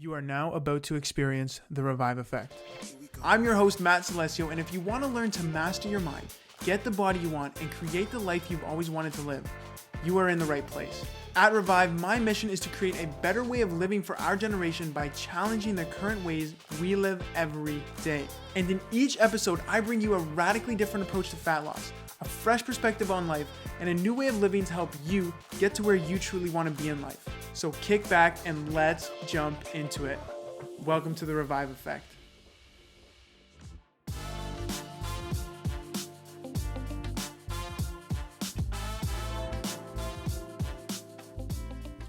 You are now about to experience the Revive Effect. I'm your host, Matt Celestio, and if you want to learn to master your mind, get the body you want, and create the life you've always wanted to live, you are in the right place. At Revive, my mission is to create a better way of living for our generation by challenging the current ways we live every day. And in each episode, I bring you a radically different approach to fat loss, a fresh perspective on life, and a new way of living to help you get to where you truly want to be in life. So kick back and let's jump into it. Welcome to the Revive Effect.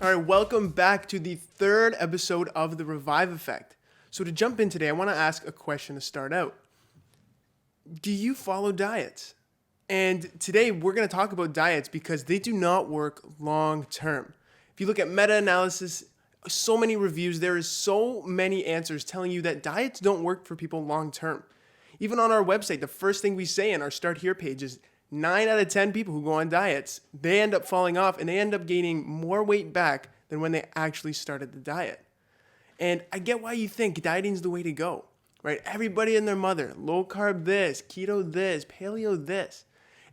All right, welcome back to the third episode of the Revive Effect. So to jump in today, I want to ask a question to start out. Do you follow diets? And today we're going to talk about diets because they do not work long term. If you look at meta-analysis, so many reviews, there is so many answers telling you that diets don't work for people long term. Even on our website, the first thing we say in our Start Here page is 9 out of 10 people who go on diets, they end up falling off and they end up gaining more weight back than when they actually started the diet. And I get why you think dieting is the way to go, right? Everybody and their mother, low carb this, keto this, paleo this.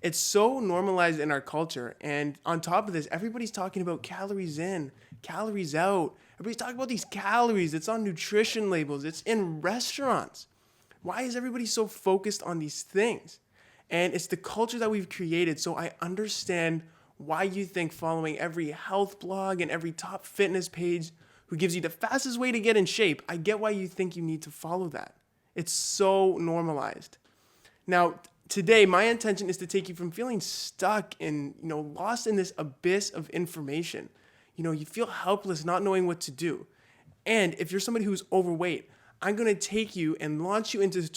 It's so normalized in our culture. And on top of this, everybody's talking about calories in, calories out. Everybody's talking about these calories. It's on nutrition labels. It's in restaurants. Why is everybody so focused on these things? And it's the culture that we've created. So I understand why you think following every health blog and every top fitness page who gives you the fastest way to get in shape, I get why you think you need to follow that. It's so normalized. Now, today, my intention is to take you from feeling stuck and, lost in this abyss of information. You feel helpless, not knowing what to do. And if you're somebody who's overweight, I'm going to take you and launch you into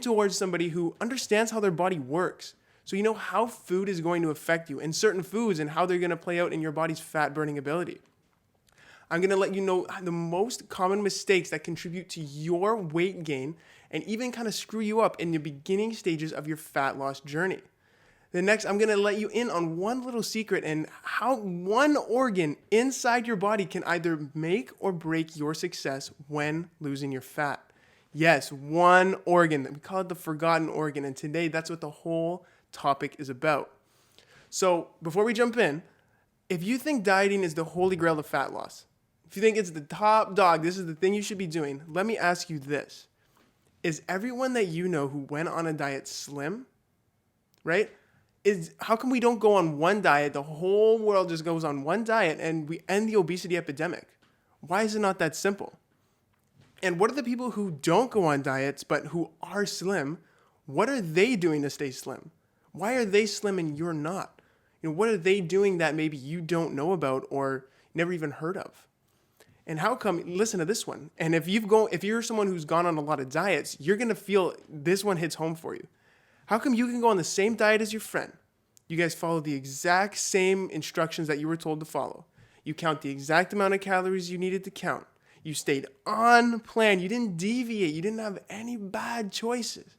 towards somebody who understands how their body works. So you know how food is going to affect you and certain foods and how they're going to play out in your body's fat burning ability. I'm going to let you know the most common mistakes that contribute to your weight gain and even kind of screw you up in the beginning stages of your fat loss journey. Then next, I'm going to let you in on one little secret and how one organ inside your body can either make or break your success when losing your fat. Yes, one organ. We call it the forgotten organ. And today, that's what the whole topic is about. So before we jump in, if you think dieting is the holy grail of fat loss, if you think it's the top dog, this is the thing you should be doing, let me ask you this. Is everyone that you know who went on a diet slim? Right? How come we don't go on one diet, the whole world just goes on one diet and we end the obesity epidemic? Why is it not that simple? And what are the people who don't go on diets but who are slim? What are they doing to stay slim? Why are they slim and you're not? What are they doing that maybe you don't know about or never even heard of? And how come, listen to this one. And if you're someone who's gone on a lot of diets, you're going to feel this one hits home for you. How come you can go on the same diet as your friend? You guys follow the exact same instructions that you were told to follow. You count the exact amount of calories you needed to count. You stayed on plan. You didn't deviate. You didn't have any bad choices.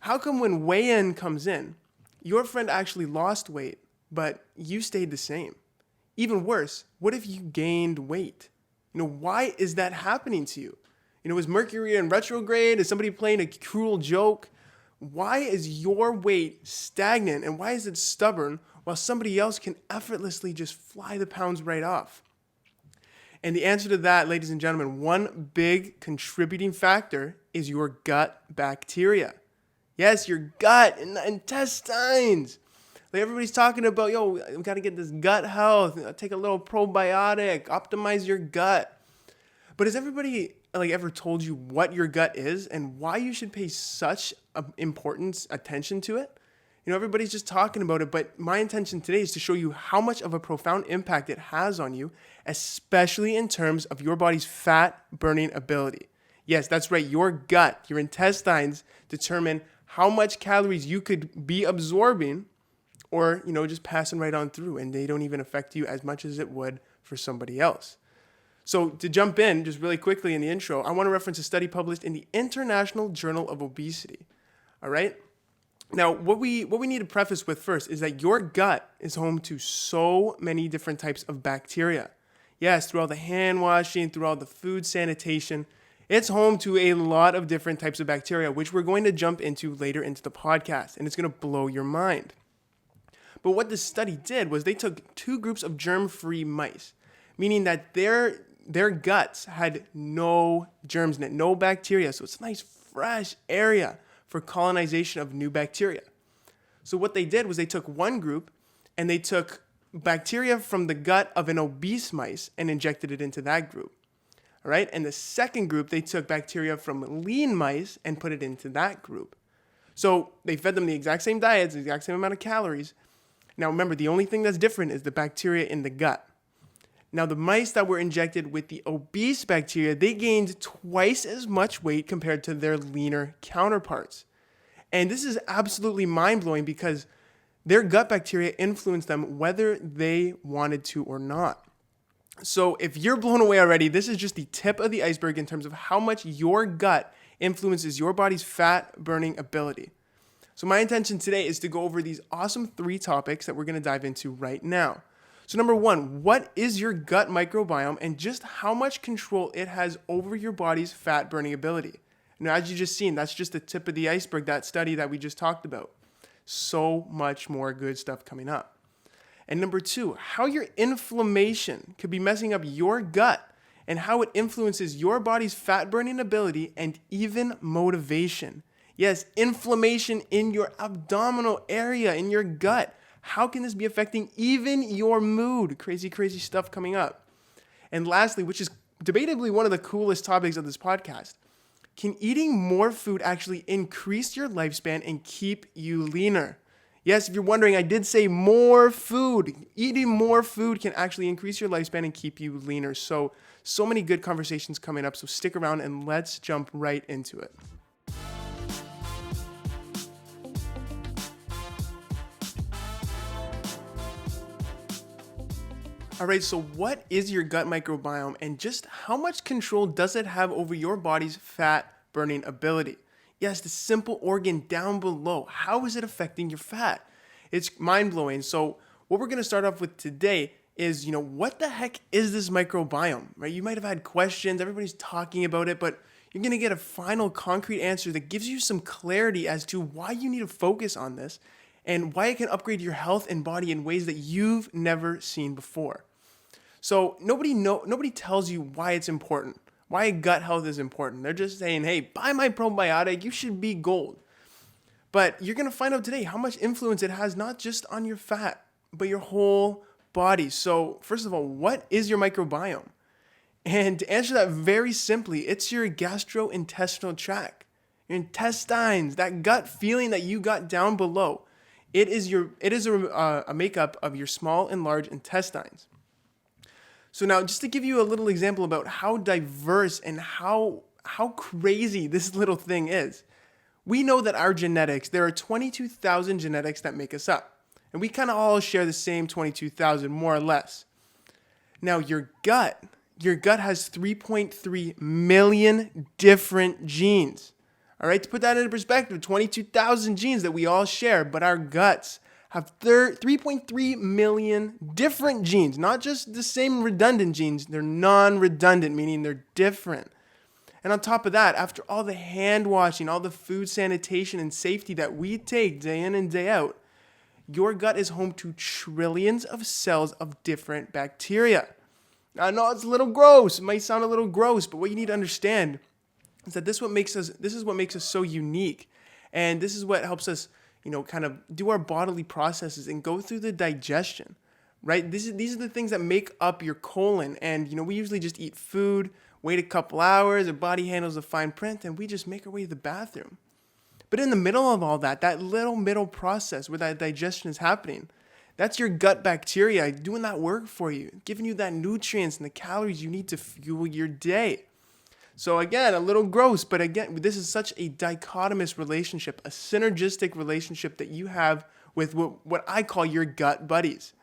How come when weigh-in comes in, your friend actually lost weight, but you stayed the same? Even worse, what if you gained weight? Why is that happening to you? Is Mercury in retrograde? Is somebody playing a cruel joke? Why is your weight stagnant and why is it stubborn while somebody else can effortlessly just fly the pounds right off? And the answer to that, ladies and gentlemen, one big contributing factor is your gut bacteria. Yes, your gut and the intestines. Like everybody's talking about, we got to get this gut health, take a little probiotic, optimize your gut. But has everybody ever told you what your gut is and why you should pay such importance, attention to it? Everybody's just talking about it, but my intention today is to show you how much of a profound impact it has on you, especially in terms of your body's fat burning ability. Yes, that's right. Your gut, your intestines determine how much calories you could be absorbing or, just passing right on through, and they don't even affect you as much as it would for somebody else. So to jump in just really quickly in the intro, I want to reference a study published in the International Journal of Obesity. All right? Now, what we need to preface with first is that your gut is home to so many different types of bacteria. Yes, through all the hand washing, through all the food sanitation, it's home to a lot of different types of bacteria, which we're going to jump into later into the podcast, and it's going to blow your mind. But what this study did was they took two groups of germ-free mice, meaning that their guts had no germs in it, no bacteria. So it's a nice fresh area for colonization of new bacteria. So what they did was they took one group and they took bacteria from the gut of an obese mice and injected it into that group. All right? And the second group, they took bacteria from lean mice and put it into that group. So they fed them the exact same diets, the exact same amount of calories. Now remember, the only thing that's different is the bacteria in the gut. Now the mice that were injected with the obese bacteria, they gained twice as much weight compared to their leaner counterparts. And this is absolutely mind-blowing because their gut bacteria influenced them whether they wanted to or not. So if you're blown away already, this is just the tip of the iceberg in terms of how much your gut influences your body's fat-burning ability. So my intention today is to go over these awesome 3 topics that we're going to dive into right now. So number 1, what is your gut microbiome and just how much control it has over your body's fat-burning ability? Now, as you just seen, that's just the tip of the iceberg, that study that we just talked about. So much more good stuff coming up. And number 2, how your inflammation could be messing up your gut and how it influences your body's fat-burning ability and even motivation. Yes, inflammation in your abdominal area, in your gut. How can this be affecting even your mood? Crazy, crazy stuff coming up. And lastly, which is debatably one of the coolest topics of this podcast, can eating more food actually increase your lifespan and keep you leaner? Yes, if you're wondering, I did say more food. Eating more food can actually increase your lifespan and keep you leaner. So many good conversations coming up. So stick around and let's jump right into it. All right, so what is your gut microbiome and just how much control does it have over your body's fat burning ability? Yes, the simple organ down below. How is it affecting your fat? It's mind-blowing. So what we're going to start off with today is, what the heck is this microbiome, right? You might have had questions. Everybody's talking about it, but you're going to get a final concrete answer that gives you some clarity as to why you need to focus on this and why it can upgrade your health and body in ways that you've never seen before. So nobody tells you why it's important, why gut health is important. They're just saying, hey, buy my probiotic, you should be gold. But you're going to find out today how much influence it has not just on your fat, but your whole body. So first of all, what is your microbiome? And to answer that very simply, it's your gastrointestinal tract, your intestines, that gut feeling that you got down below. It is a makeup of your small and large intestines. So now, just to give you a little example about how diverse and how crazy this little thing is, we know that our genetics, there are 22,000 genetics that make us up. And we kind of all share the same 22,000, more or less. Now, your gut has 3.3 million different genes. All right, to put that into perspective, 22,000 genes that we all share, but our guts have 3.3 million different genes, not just the same redundant genes. They're non-redundant, meaning they're different. And on top of that, after all the hand washing, all the food sanitation and safety that we take day in and day out, your gut is home to trillions of cells of different bacteria. Now, I know it's a little gross. It might sound a little gross, but what you need to understand is that this is what makes us so unique. And this is what helps us kind of do our bodily processes and go through the digestion, right? These are the things that make up your colon. And, we usually just eat food, wait a couple hours, our body handles the fine print, and we just make our way to the bathroom. But in the middle of all that little middle process where that digestion is happening, that's your gut bacteria doing that work for you, giving you that nutrients and the calories you need to fuel your day. So again, a little gross, but again, this is such a dichotomous relationship, a synergistic relationship that you have with what I call your gut buddies.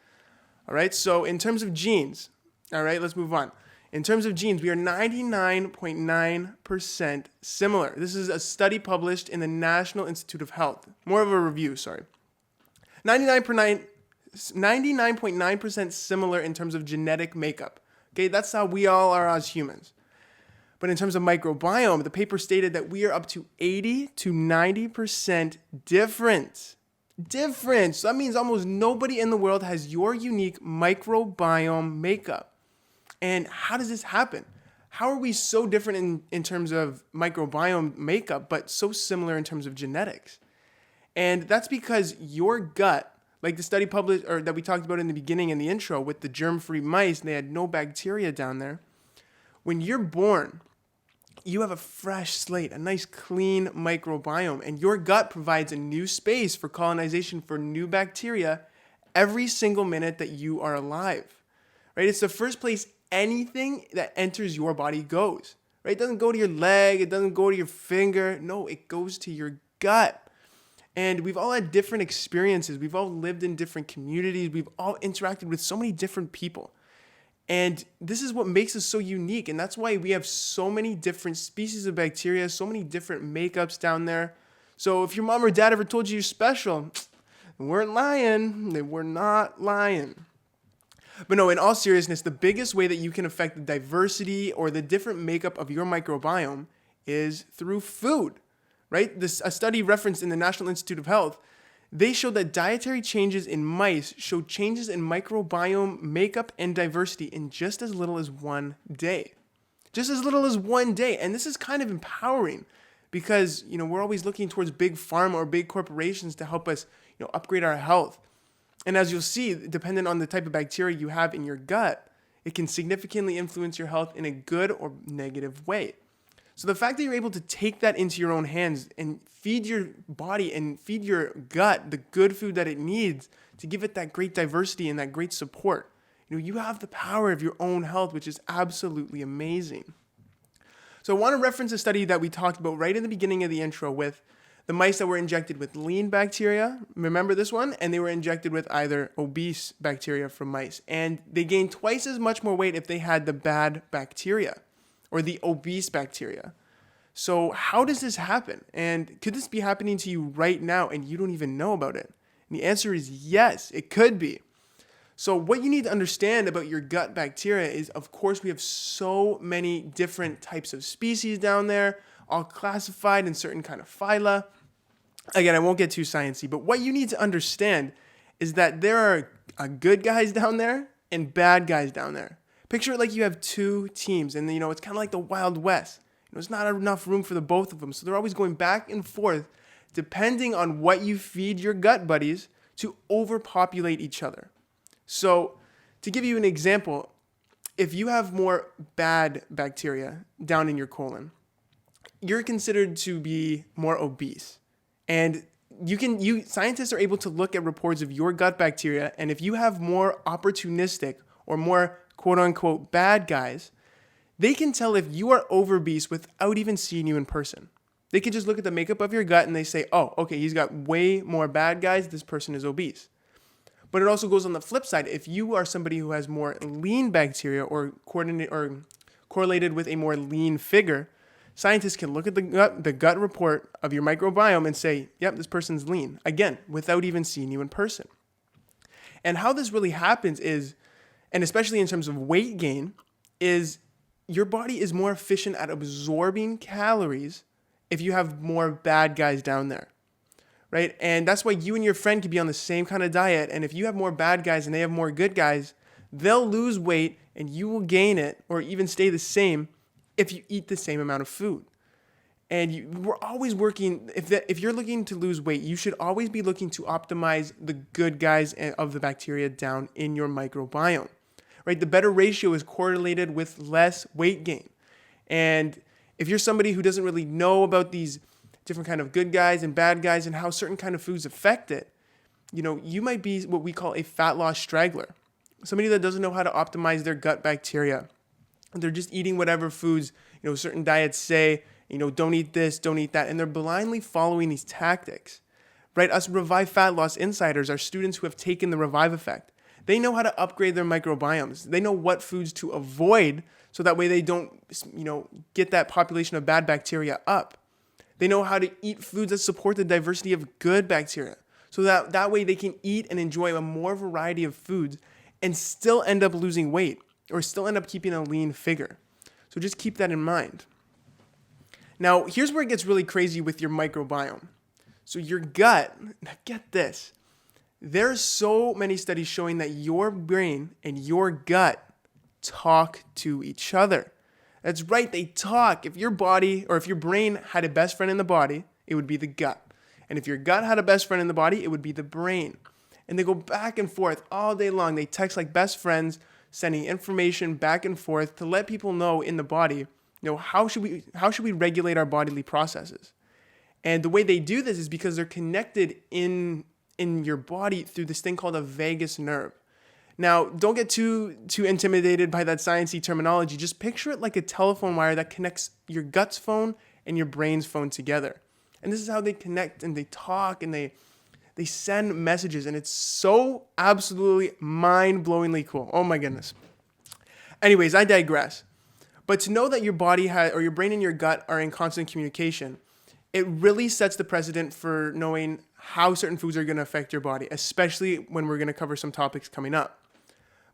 All right, so in terms of genes, all right, let's move on. In terms of genes, we are 99.9% similar. This is a study published in the National Institute of Health. More of a review, sorry. 99.9% similar in terms of genetic makeup. Okay, that's how we all are as humans. But in terms of microbiome, the paper stated that we are up to 80 to 90% different. Different. So that means almost nobody in the world has your unique microbiome makeup. And how does this happen? How are we so different in terms of microbiome makeup, but so similar in terms of genetics? And that's because your gut, like the study published or that we talked about in the beginning in the intro with the germ-free mice, and they had no bacteria down there. When you're born, you have a fresh slate, a nice clean microbiome, and your gut provides a new space for colonization for new bacteria every single minute that you are alive, right? It's the first place anything that enters your body goes, right? It doesn't go to your leg, it doesn't go to your finger. No, it goes to your gut. And we've all had different experiences. We've all lived in different communities. We've all interacted with so many different people. And this is what makes us so unique. And that's why we have so many different species of bacteria, so many different makeups down there. So if your mom or dad ever told you you're special, they weren't lying. They were not lying. But no, in all seriousness, the biggest way that you can affect the diversity or the different makeup of your microbiome is through food, right? A study referenced in the National Institute of Health, they showed that dietary changes in mice showed changes in microbiome makeup and diversity in just as little as 1 day. Just as little as 1 day. And this is kind of empowering because, we're always looking towards big pharma or big corporations to help us, upgrade our health. And as you'll see, depending on the type of bacteria you have in your gut, it can significantly influence your health in a good or negative way. So the fact that you're able to take that into your own hands and feed your body and feed your gut the good food that it needs to give it that great diversity and that great support, you have the power of your own health, which is absolutely amazing. So I want to reference a study that we talked about right in the beginning of the intro with the mice that were injected with lean bacteria. Remember this one? And they were injected with either obese bacteria from mice. And they gained twice as much more weight if they had the bad bacteria or the obese bacteria. So how does this happen? And could this be happening to you right now and you don't even know about it? And the answer is yes, it could be. So what you need to understand about your gut bacteria is, of course, we have so many different types of species down there, all classified in certain kind of phyla. Again, I won't get too sciencey, but what you need to understand is that there are good guys down there and bad guys down there. Picture it like you have two teams, and it's kind of like the Wild West. There's not enough room for the both of them, so they're always going back and forth, depending on what you feed your gut buddies to overpopulate each other. So, to give you an example, if you have more bad bacteria down in your colon, you're considered to be more obese, and scientists are able to look at reports of your gut bacteria, and if you have more opportunistic or more quote-unquote bad guys, they can tell if you are obese without even seeing you in person. They can just look at the makeup of your gut and they say, oh, okay, he's got way more bad guys, this person is obese. But it also goes on the flip side. If you are somebody who has more lean bacteria or correlated with a more lean figure, scientists can look at the gut report of your microbiome and say, yep, this person's lean. Again, without even seeing you in person. And how this really happens is, and especially in terms of weight gain, is your body is more efficient at absorbing calories if you have more bad guys down there, right? And that's why you and your friend can be on the same kind of diet, and if you have more bad guys and they have more good guys, they'll lose weight and you will gain it or even stay the same if you eat the same amount of food. And we're always working, if you're looking to lose weight, you should always be looking to optimize the good guys of the bacteria down in your microbiome. Right? The better ratio is correlated with less weight gain. And if you're somebody who doesn't really know about these different kind of good guys and bad guys and how certain kind of foods affect it, you might be what we call a fat loss straggler. Somebody that doesn't know how to optimize their gut bacteria. They're just eating whatever foods, certain diets say, don't eat this, don't eat that. And they're blindly following these tactics, right? Us Revive Fat Loss Insiders are students who have taken the Revive effect. They know how to upgrade their microbiomes. They know what foods to avoid so that way they don't, get that population of bad bacteria up. They know how to eat foods that support the diversity of good bacteria so that way they can eat and enjoy a more variety of foods and still end up losing weight. or still end up keeping a lean figure. So just keep that in mind. Now, here's where it gets really crazy with your microbiome. So your gut, now get this, there's so many studies showing that your brain and your gut talk to each other. That's right, they talk. If your body, or if your brain had a best friend in the body, it would be the gut. And if your gut had a best friend in the body, it would be the brain. And they go back and forth all day long. They text like best friends, sending information back and forth to let people know in the body, how should we regulate our bodily processes? And the way they do this is because they're connected in your body through this thing called a vagus nerve. Now, don't get too intimidated by that sciencey terminology. Just picture it like a telephone wire that connects your gut's phone and your brain's phone together. And this is how they connect and they talk and they send messages. And it's so absolutely mind-blowingly cool. Oh my goodness. Anyways, I digress. But to know that your body or your brain and your gut are in constant communication, it really sets the precedent for knowing how certain foods are going to affect your body, especially when we're going to cover some topics coming up.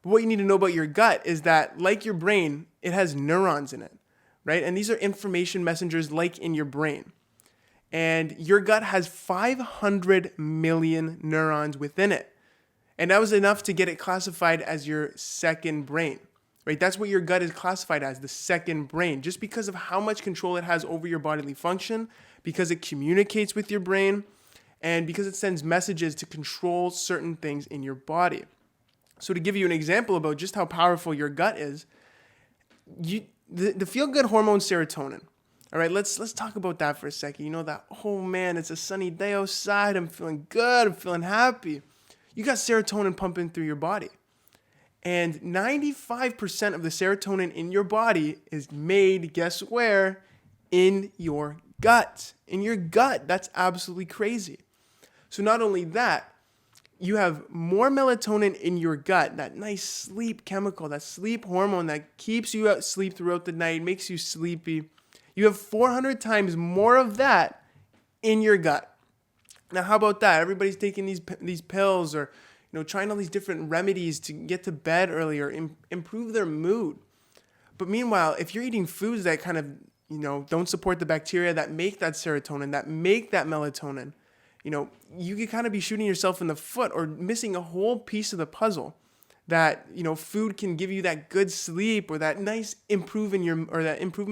But what you need to know about your gut is that, like your brain, it has neurons in it, right? And these are information messengers like in your brain. And your gut has 500 million neurons within it. And that was enough to get it classified as your second brain, right? That's what your gut is classified as, the second brain, just because of how much control it has over your bodily function, because it communicates with your brain, and because it sends messages to control certain things in your body. So to give you an example about just how powerful your gut is, the feel-good hormone serotonin. All right, let's talk about that for a second. That, oh man, it's a sunny day outside. I'm feeling good. I'm feeling happy. You got serotonin pumping through your body. And 95% of the serotonin in your body is made, guess where? In your gut. In your gut. That's absolutely crazy. So not only that, you have more melatonin in your gut, that nice sleep chemical, that sleep hormone that keeps you asleep throughout the night, makes you sleepy. You have 400 times more of that in your gut. Now, how about that? Everybody's taking these pills or trying all these different remedies to get to bed earlier, improve their mood. But meanwhile, if you're eating foods that kind of don't support the bacteria that make that serotonin, that make that melatonin, you could kind of be shooting yourself in the foot or missing a whole piece of the puzzle that, food can give you that good sleep or that nice improvement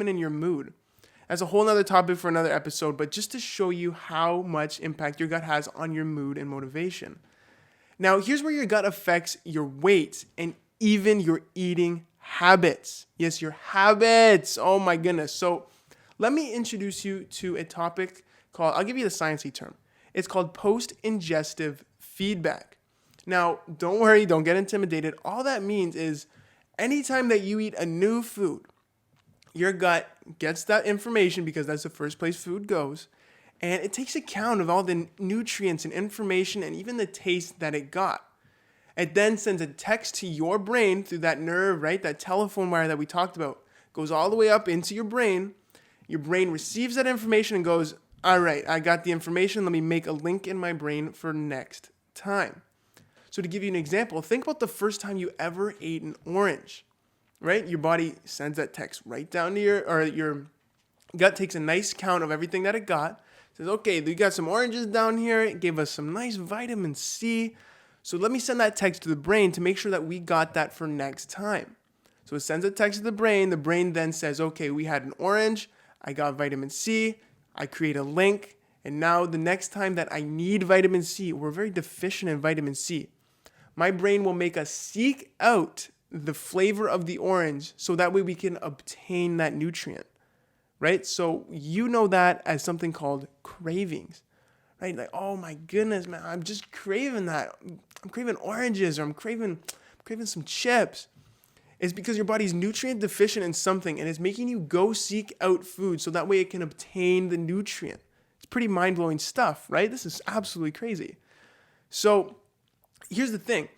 in your mood. That's a whole nother topic for another episode, but just to show you how much impact your gut has on your mood and motivation. Now, here's where your gut affects your weight and even your eating habits. Yes, your habits. Oh my goodness. So let me introduce you to a topic called, I'll give you the sciencey term. It's called post-ingestive feedback. Now, don't worry, don't get intimidated. All that means is anytime that you eat a new food, your gut gets that information because that's the first place food goes, and it takes account of all the nutrients and information and even the taste that it got. It then sends a text to your brain through that nerve, right? That telephone wire that we talked about goes all the way up into your brain. Your brain receives that information and goes, all right, I got the information. Let me make a link in my brain for next time. So to give you an example, think about the first time you ever ate an orange, right? Your body sends that text right down to your gut takes a nice count of everything that it got. Says, okay, we got some oranges down here. It gave us some nice vitamin C. So let me send that text to the brain to make sure that we got that for next time. So it sends a text to the brain. The brain then says, okay, we had an orange. I got vitamin C. I create a link. And now the next time that I need vitamin C, we're very deficient in vitamin C, my brain will make us seek out the flavor of the orange so that way we can obtain that nutrient, right? So you know that as something called cravings, right? Like, oh my goodness, man, I'm just craving that. I'm craving oranges or I'm craving some chips. It's because your body's nutrient deficient in something and it's making you go seek out food so that way it can obtain the nutrient. It's pretty mind-blowing stuff, right? This is absolutely crazy. So here's the thing.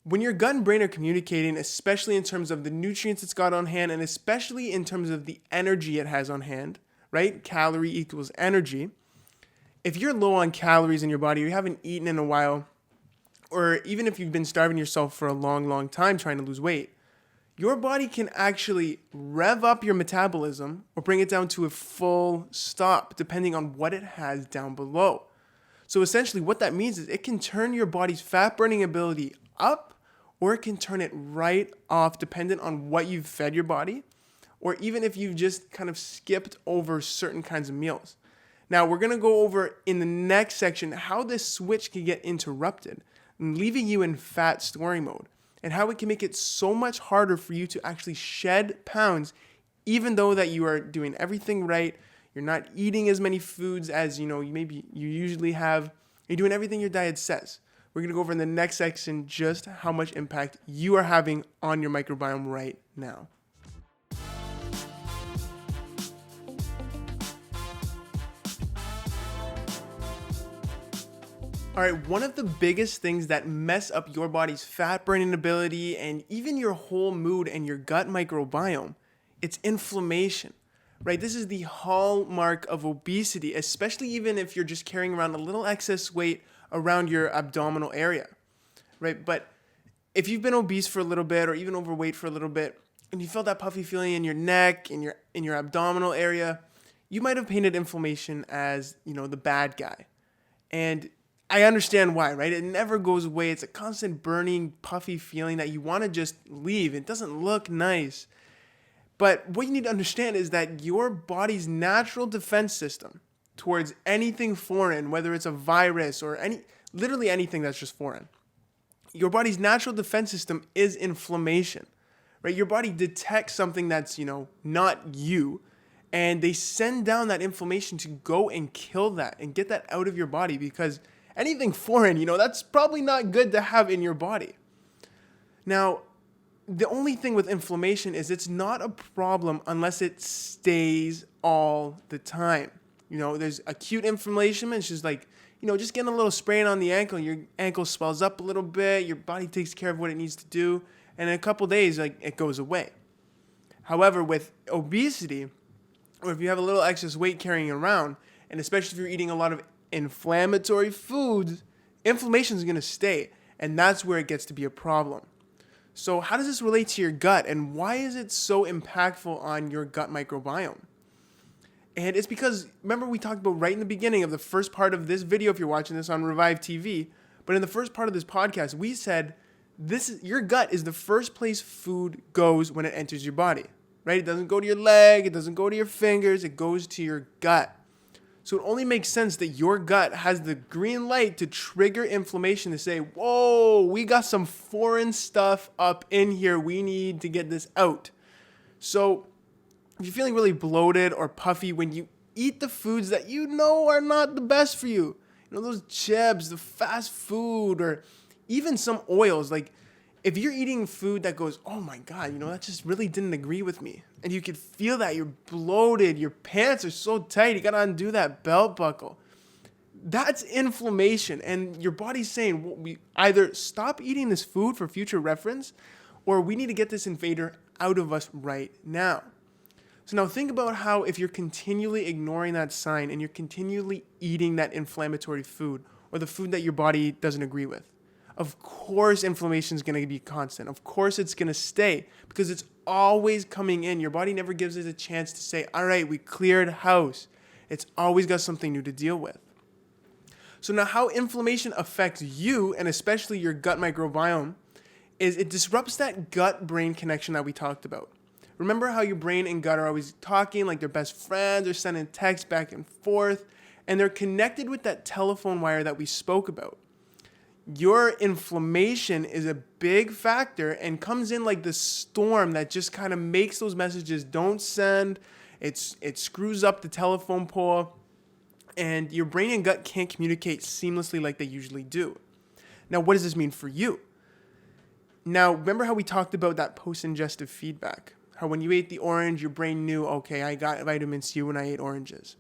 When your gut and brain are communicating, especially in terms of the nutrients it's got on hand and especially in terms of the energy it has on hand, right? Calorie equals energy. If you're low on calories in your body, or you haven't eaten in a while, or even if you've been starving yourself for a long, long time trying to lose weight, your body can actually rev up your metabolism or bring it down to a full stop, depending on what it has down below. So essentially what that means is it can turn your body's fat burning ability up, or it can turn it right off, dependent on what you've fed your body, or even if you've just kind of skipped over certain kinds of meals. Now, we're going to go over in the next section how this switch can get interrupted, leaving you in fat storing mode, and how it can make it so much harder for you to actually shed pounds, even though that you are doing everything right, you're not eating as many foods as you usually have, you're doing everything your diet says. We're going to go over in the next section just how much impact you are having on your microbiome right now. All right, one of the biggest things that mess up your body's fat burning ability and even your whole mood and your gut microbiome, it's inflammation, right? This is the hallmark of obesity, especially even if you're just carrying around a little excess weight around your abdominal area, right? But if you've been obese for a little bit or even overweight for a little bit, and you felt that puffy feeling in your neck, in your abdominal area, you might have painted inflammation as, the bad guy. And I understand why, right? It never goes away. It's a constant burning, puffy feeling that you want to just leave. It doesn't look nice. But what you need to understand is that your body's natural defense system towards anything foreign, whether it's a virus or literally anything that's just foreign, your body's natural defense system is inflammation, right? Your body detects something that's, not you, and they send down that inflammation to go and kill that and get that out of your body, because anything foreign, that's probably not good to have in your body. Now, the only thing with inflammation is it's not a problem unless it stays all the time. There's acute inflammation. It's just like, just getting a little sprain on the ankle. Your ankle swells up a little bit. Your body takes care of what it needs to do. And in a couple days, it goes away. However, with obesity, or if you have a little excess weight carrying around, and especially if you're eating a lot of inflammatory foods, inflammation is going to stay, and that's where it gets to be a problem. So how does this relate to your gut, and why is it so impactful on your gut microbiome? And it's because, remember we talked about right in the beginning of the first part of this video, if you're watching this on Revive TV, but in the first part of this podcast, we said your gut is the first place food goes when it enters your body, right? It doesn't go to your leg, it doesn't go to your fingers, it goes to your gut. So it only makes sense that your gut has the green light to trigger inflammation to say, whoa, we got some foreign stuff up in here. We need to get this out. So if you're feeling really bloated or puffy when you eat the foods that are not the best for you, those chips, the fast food, or even some oils, like if you're eating food that goes, oh my God, that just really didn't agree with me, and you could feel that you're bloated, your pants are so tight, you gotta undo that belt buckle. That's inflammation, and your body's saying, well, we either stop eating this food for future reference, or we need to get this invader out of us right now. So now think about how if you're continually ignoring that sign and you're continually eating that inflammatory food or the food that your body doesn't agree with, of course inflammation is going to be constant. Of course it's going to stay because it's always coming in. Your body never gives it a chance to say, all right, we cleared house. It's always got something new to deal with. So now how inflammation affects you, and especially your gut microbiome, is it disrupts that gut-brain connection that we talked about. Remember how your brain and gut are always talking like they're best friends, they're sending texts back and forth, and they're connected with that telephone wire that we spoke about. Your inflammation is a big factor and comes in like the storm that just kind of makes those messages don't send. It screws up the telephone pole, and your brain and gut can't communicate seamlessly like they usually do. Now, what does this mean for you? Now, remember how we talked about that post-ingestive feedback? How when you ate the orange, your brain knew, okay, I got vitamin C when I ate oranges.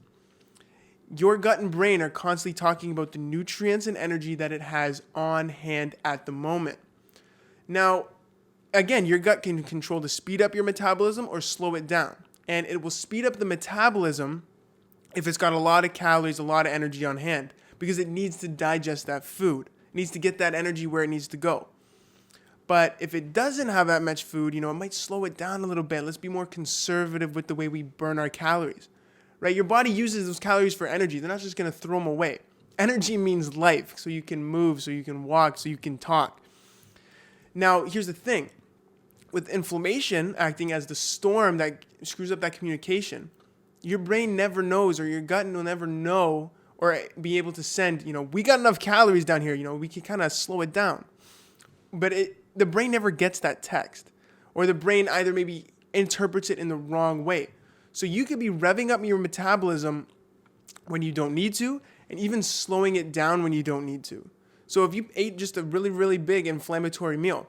Your gut and brain are constantly talking about the nutrients and energy that it has on hand at the moment. Now, again, your gut can control to speed up your metabolism or slow it down. And it will speed up the metabolism if it's got a lot of calories, a lot of energy on hand, because it needs to digest that food. It needs to get that energy where it needs to go. But if it doesn't have that much food, it might slow it down a little bit. Let's be more conservative with the way we burn our calories, right? Your body uses those calories for energy. They're not just going to throw them away. Energy means life, so you can move, so you can walk, so you can talk. Now, here's the thing. With inflammation acting as the storm that screws up that communication, your brain never knows, or your gut will never know or be able to send, we got enough calories down here, we can kind of slow it down. But the brain never gets that text, or the brain either maybe interprets it in the wrong way. So you could be revving up your metabolism when you don't need to, and even slowing it down when you don't need to. So if you ate just a really, really big inflammatory meal,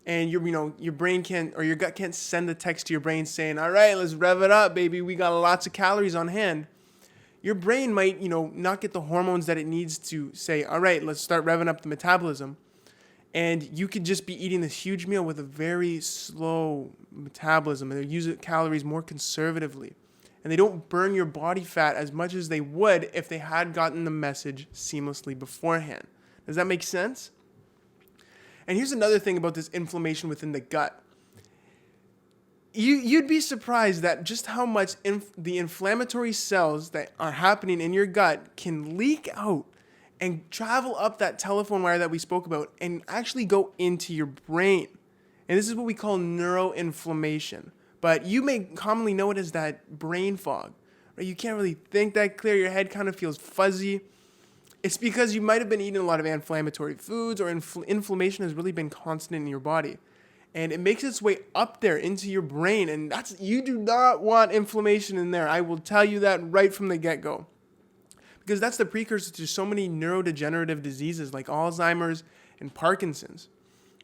and your brain can't, or your gut can't send the text to your brain saying, all right, let's rev it up, baby, we got lots of calories on hand. Your brain might, not get the hormones that it needs to say, all right, let's start revving up the metabolism. And you could just be eating this huge meal with a very slow metabolism, and they use calories more conservatively. And they don't burn your body fat as much as they would if they had gotten the message seamlessly beforehand. Does that make sense? And here's another thing about this inflammation within the gut. You'd be surprised that just how much the inflammatory cells that are happening in your gut can leak out and travel up that telephone wire that we spoke about and actually go into your brain. And this is what we call neuroinflammation. But you may commonly know it as that brain fog. Right? You can't really think that clear. Your head kind of feels fuzzy. It's because you might have been eating a lot of inflammatory foods, or inflammation has really been constant in your body. And it makes its way up there into your brain. And you do not want inflammation in there. I will tell you that right from the get-go. Because that's the precursor to so many neurodegenerative diseases like Alzheimer's and Parkinson's.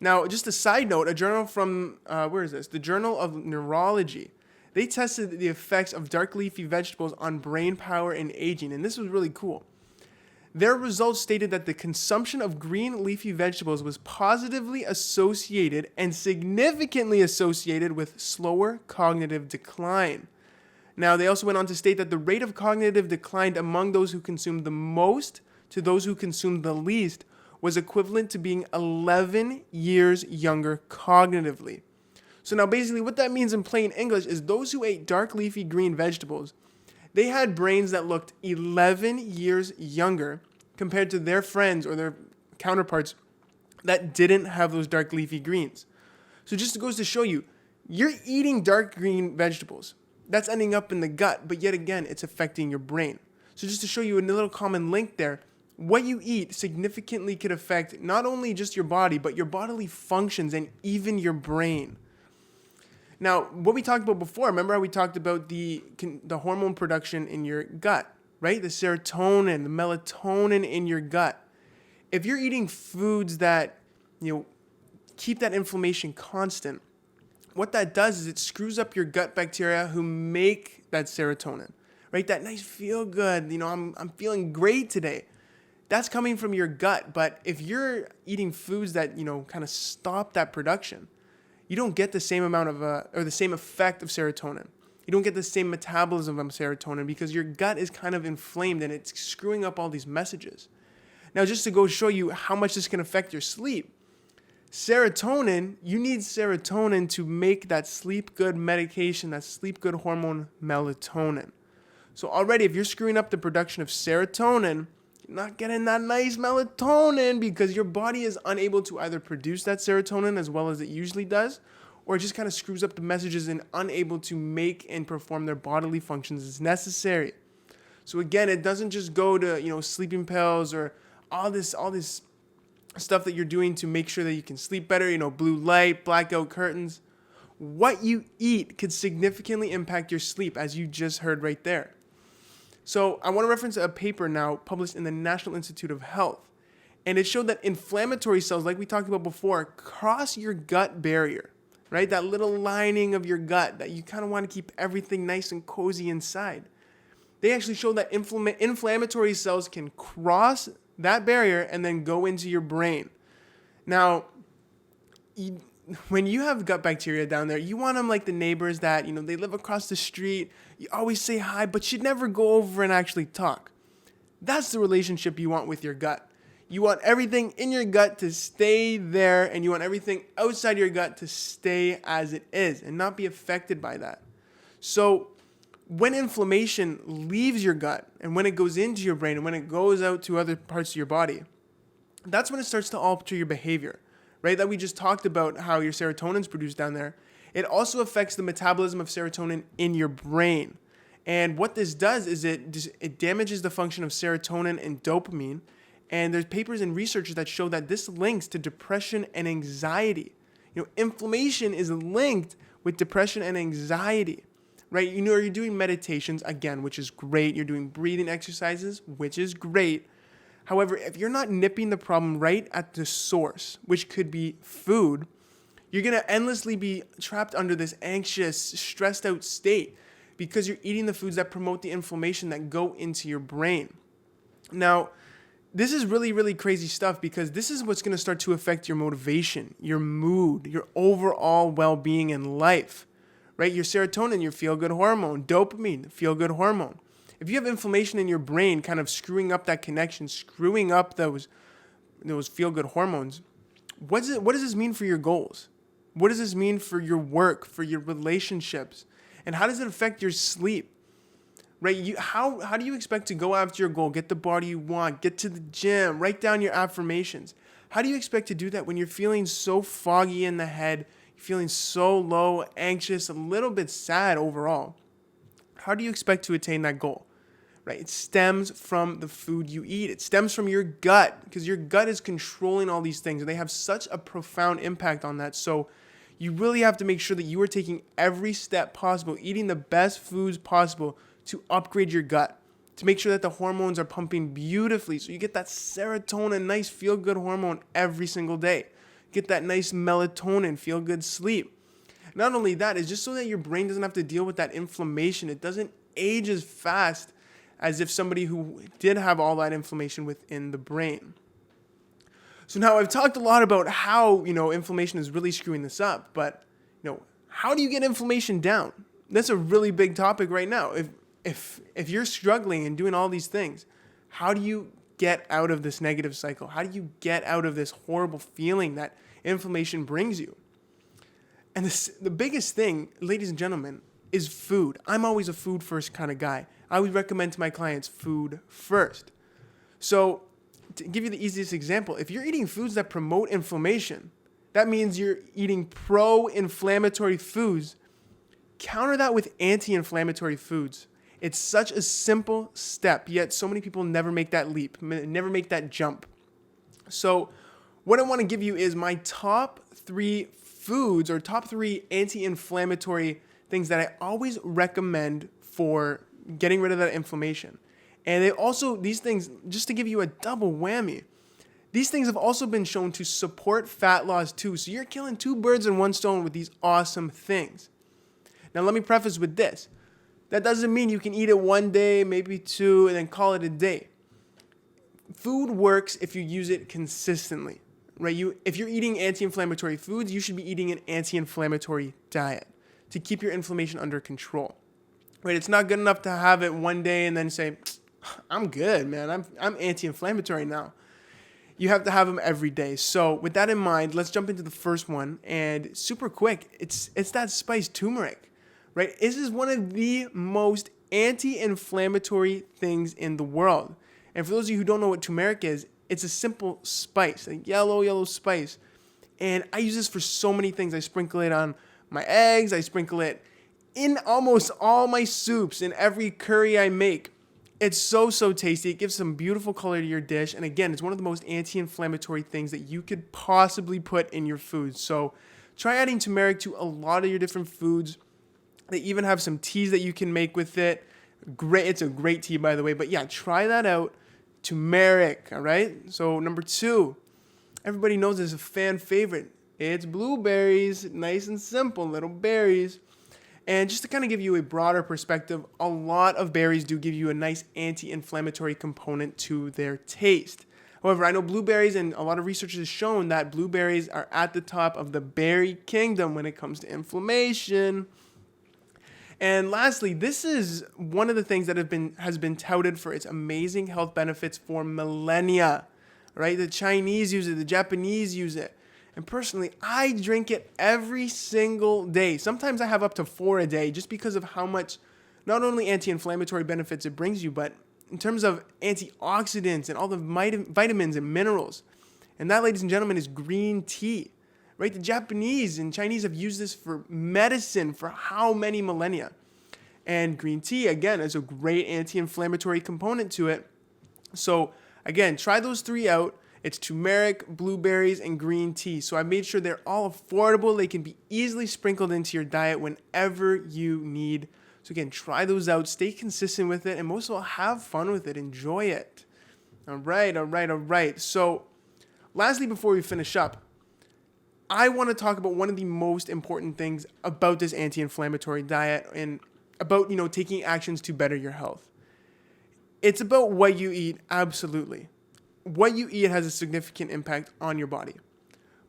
Now, just a side note, a journal from, the Journal of Neurology, they tested the effects of dark leafy vegetables on brain power and aging, and this was really cool. Their results stated that the consumption of green leafy vegetables was positively associated and significantly associated with slower cognitive decline. Now, they also went on to state that the rate of cognitive decline among those who consumed the most to those who consumed the least was equivalent to being 11 years younger cognitively. So now basically what that means in plain English is those who ate dark leafy green vegetables, they had brains that looked 11 years younger compared to their friends or their counterparts that didn't have those dark leafy greens. So just goes to show you, you're eating dark green vegetables. That's ending up in the gut, but yet again, it's affecting your brain. So just to show you a little common link there, what you eat significantly could affect not only just your body, but your bodily functions and even your brain. Now, what we talked about before, remember how we talked about the hormone production in your gut, right? The serotonin, the melatonin in your gut. If you're eating foods that, keep that inflammation constant, what that does is it screws up your gut bacteria who make that serotonin, right? That nice feel good, I'm feeling great today. That's coming from your gut. But if you're eating foods that, kind of stop that production, you don't get the same amount of, or the same effect of serotonin. You don't get the same metabolism of serotonin because your gut is kind of inflamed and it's screwing up all these messages. Now, just to go show you how much this can affect your sleep, serotonin, you need serotonin to make that sleep good medication, that sleep good hormone melatonin. So already if you're screwing up the production of serotonin, you're not getting that nice melatonin because your body is unable to either produce that serotonin as well as it usually does, or it just kind of screws up the messages and unable to make and perform their bodily functions as necessary. So again, it doesn't just go to, sleeping pills or all this stuff that you're doing to make sure that you can sleep better, blue light, blackout curtains. What you eat could significantly impact your sleep, as you just heard right there. So I want to reference a paper now published in the National Institute of Health. And it showed that inflammatory cells, like we talked about before, cross your gut barrier, right? That little lining of your gut that you kind of want to keep everything nice and cozy inside. They actually showed that inflammatory cells can cross that barrier and then go into your brain. Now, when you have gut bacteria down there, you want them like the neighbors that, they live across the street. You always say hi, but you never go over and actually talk. That's the relationship you want with your gut. You want everything in your gut to stay there, and you want everything outside your gut to stay as it is and not be affected by that. So when inflammation leaves your gut and when it goes into your brain and when it goes out to other parts of your body, that's when it starts to alter your behavior, right? That we just talked about how your serotonin's produced down there. It also affects the metabolism of serotonin in your brain. And what this does is it damages the function of serotonin and dopamine. And there's papers and research that show that this links to depression and anxiety. Inflammation is linked with depression and anxiety, right? You're doing meditations, again, which is great. You're doing breathing exercises, which is great. However, if you're not nipping the problem right at the source, which could be food, you're going to endlessly be trapped under this anxious, stressed out state because you're eating the foods that promote the inflammation that go into your brain. Now, this is really, really crazy stuff because this is what's going to start to affect your motivation, your mood, your overall well-being in life, right? Your serotonin, your feel-good hormone, dopamine, feel-good hormone. If you have inflammation in your brain kind of screwing up that connection, screwing up those feel-good hormones, what does this mean for your goals? What does this mean for your work, for your relationships? And how does it affect your sleep? Right? How do you expect to go after your goal, get the body you want, get to the gym, write down your affirmations? How do you expect to do that when you're feeling so foggy in the head, you're feeling so low, anxious, a little bit sad overall? How do you expect to attain that goal? Right? It stems from the food you eat. It stems from your gut because your gut is controlling all these things and they have such a profound impact on that. So you really have to make sure that you are taking every step possible, eating the best foods possible to upgrade your gut, to make sure that the hormones are pumping beautifully so you get that serotonin, nice feel-good hormone every single day. Get that nice melatonin, feel-good sleep. Not only that, it's just so that your brain doesn't have to deal with that inflammation. It doesn't age as fast as if somebody who did have all that inflammation within the brain. So now I've talked a lot about how, inflammation is really screwing this up, but, how do you get inflammation down? That's a really big topic right now. If you're struggling and doing all these things, how do you get out of this negative cycle? How do you get out of this horrible feeling that inflammation brings you? And the biggest thing, ladies and gentlemen, is food. I'm always a food first kind of guy. I would recommend to my clients food first. So to give you the easiest example, if you're eating foods that promote inflammation, that means you're eating pro-inflammatory foods. Counter that with anti-inflammatory foods. It's such a simple step, yet so many people never make that leap, never make that jump. So what I want to give you is my top 3 foods or top 3 anti-inflammatory things that I always recommend for getting rid of that inflammation. And these things, just to give you a double whammy, these things have also been shown to support fat loss too. So you're killing 2 birds in one stone with these awesome things. Now let me preface with this. That doesn't mean you can eat it one day, maybe 2, and then call it a day. Food works if you use it consistently, right? If you're eating anti-inflammatory foods, you should be eating an anti-inflammatory diet to keep your inflammation under control, right? It's not good enough to have it one day and then say, I'm good, man. I'm anti-inflammatory now. You have to have them every day. So with that in mind, let's jump into the first one. And super quick, it's that spice turmeric. Right? This is one of the most anti-inflammatory things in the world. And for those of you who don't know what turmeric is, it's a simple spice, a yellow spice. And I use this for so many things. I sprinkle it on my eggs. I sprinkle it in almost all my soups, in every curry I make. It's so tasty. It gives some beautiful color to your dish. And again, it's one of the most anti-inflammatory things that you could possibly put in your food. So try adding turmeric to a lot of your different foods. They even have some teas that you can make with it. Great, it's a great tea, by the way. But yeah, try that out. Turmeric, all right? So number 2, everybody knows it's a fan favorite. It's blueberries, nice and simple, little berries. And just to kind of give you a broader perspective, a lot of berries do give you a nice anti-inflammatory component to their taste. However, I know blueberries, and a lot of research has shown that blueberries are at the top of the berry kingdom when it comes to inflammation. And lastly, this is one of the things that has been touted for its amazing health benefits for millennia. right? The Chinese use it, the Japanese use it. And personally, I drink it every single day. Sometimes I have up to 4 a day just because of how much not only anti-inflammatory benefits it brings you, but in terms of antioxidants and all the vitamins and minerals. And that, ladies and gentlemen, is green tea, right? The Japanese and Chinese have used this for medicine for how many millennia? And green tea, again, is a great anti-inflammatory component to it. So, again, try those 3 out. It's turmeric, blueberries, and green tea. So I made sure they're all affordable. They can be easily sprinkled into your diet whenever you need. So again, try those out. Stay consistent with it. And most of all, have fun with it. Enjoy it. All right. So lastly, before we finish up, I want to talk about one of the most important things about this anti-inflammatory diet and about, taking actions to better your health. It's about what you eat, absolutely. What you eat has a significant impact on your body.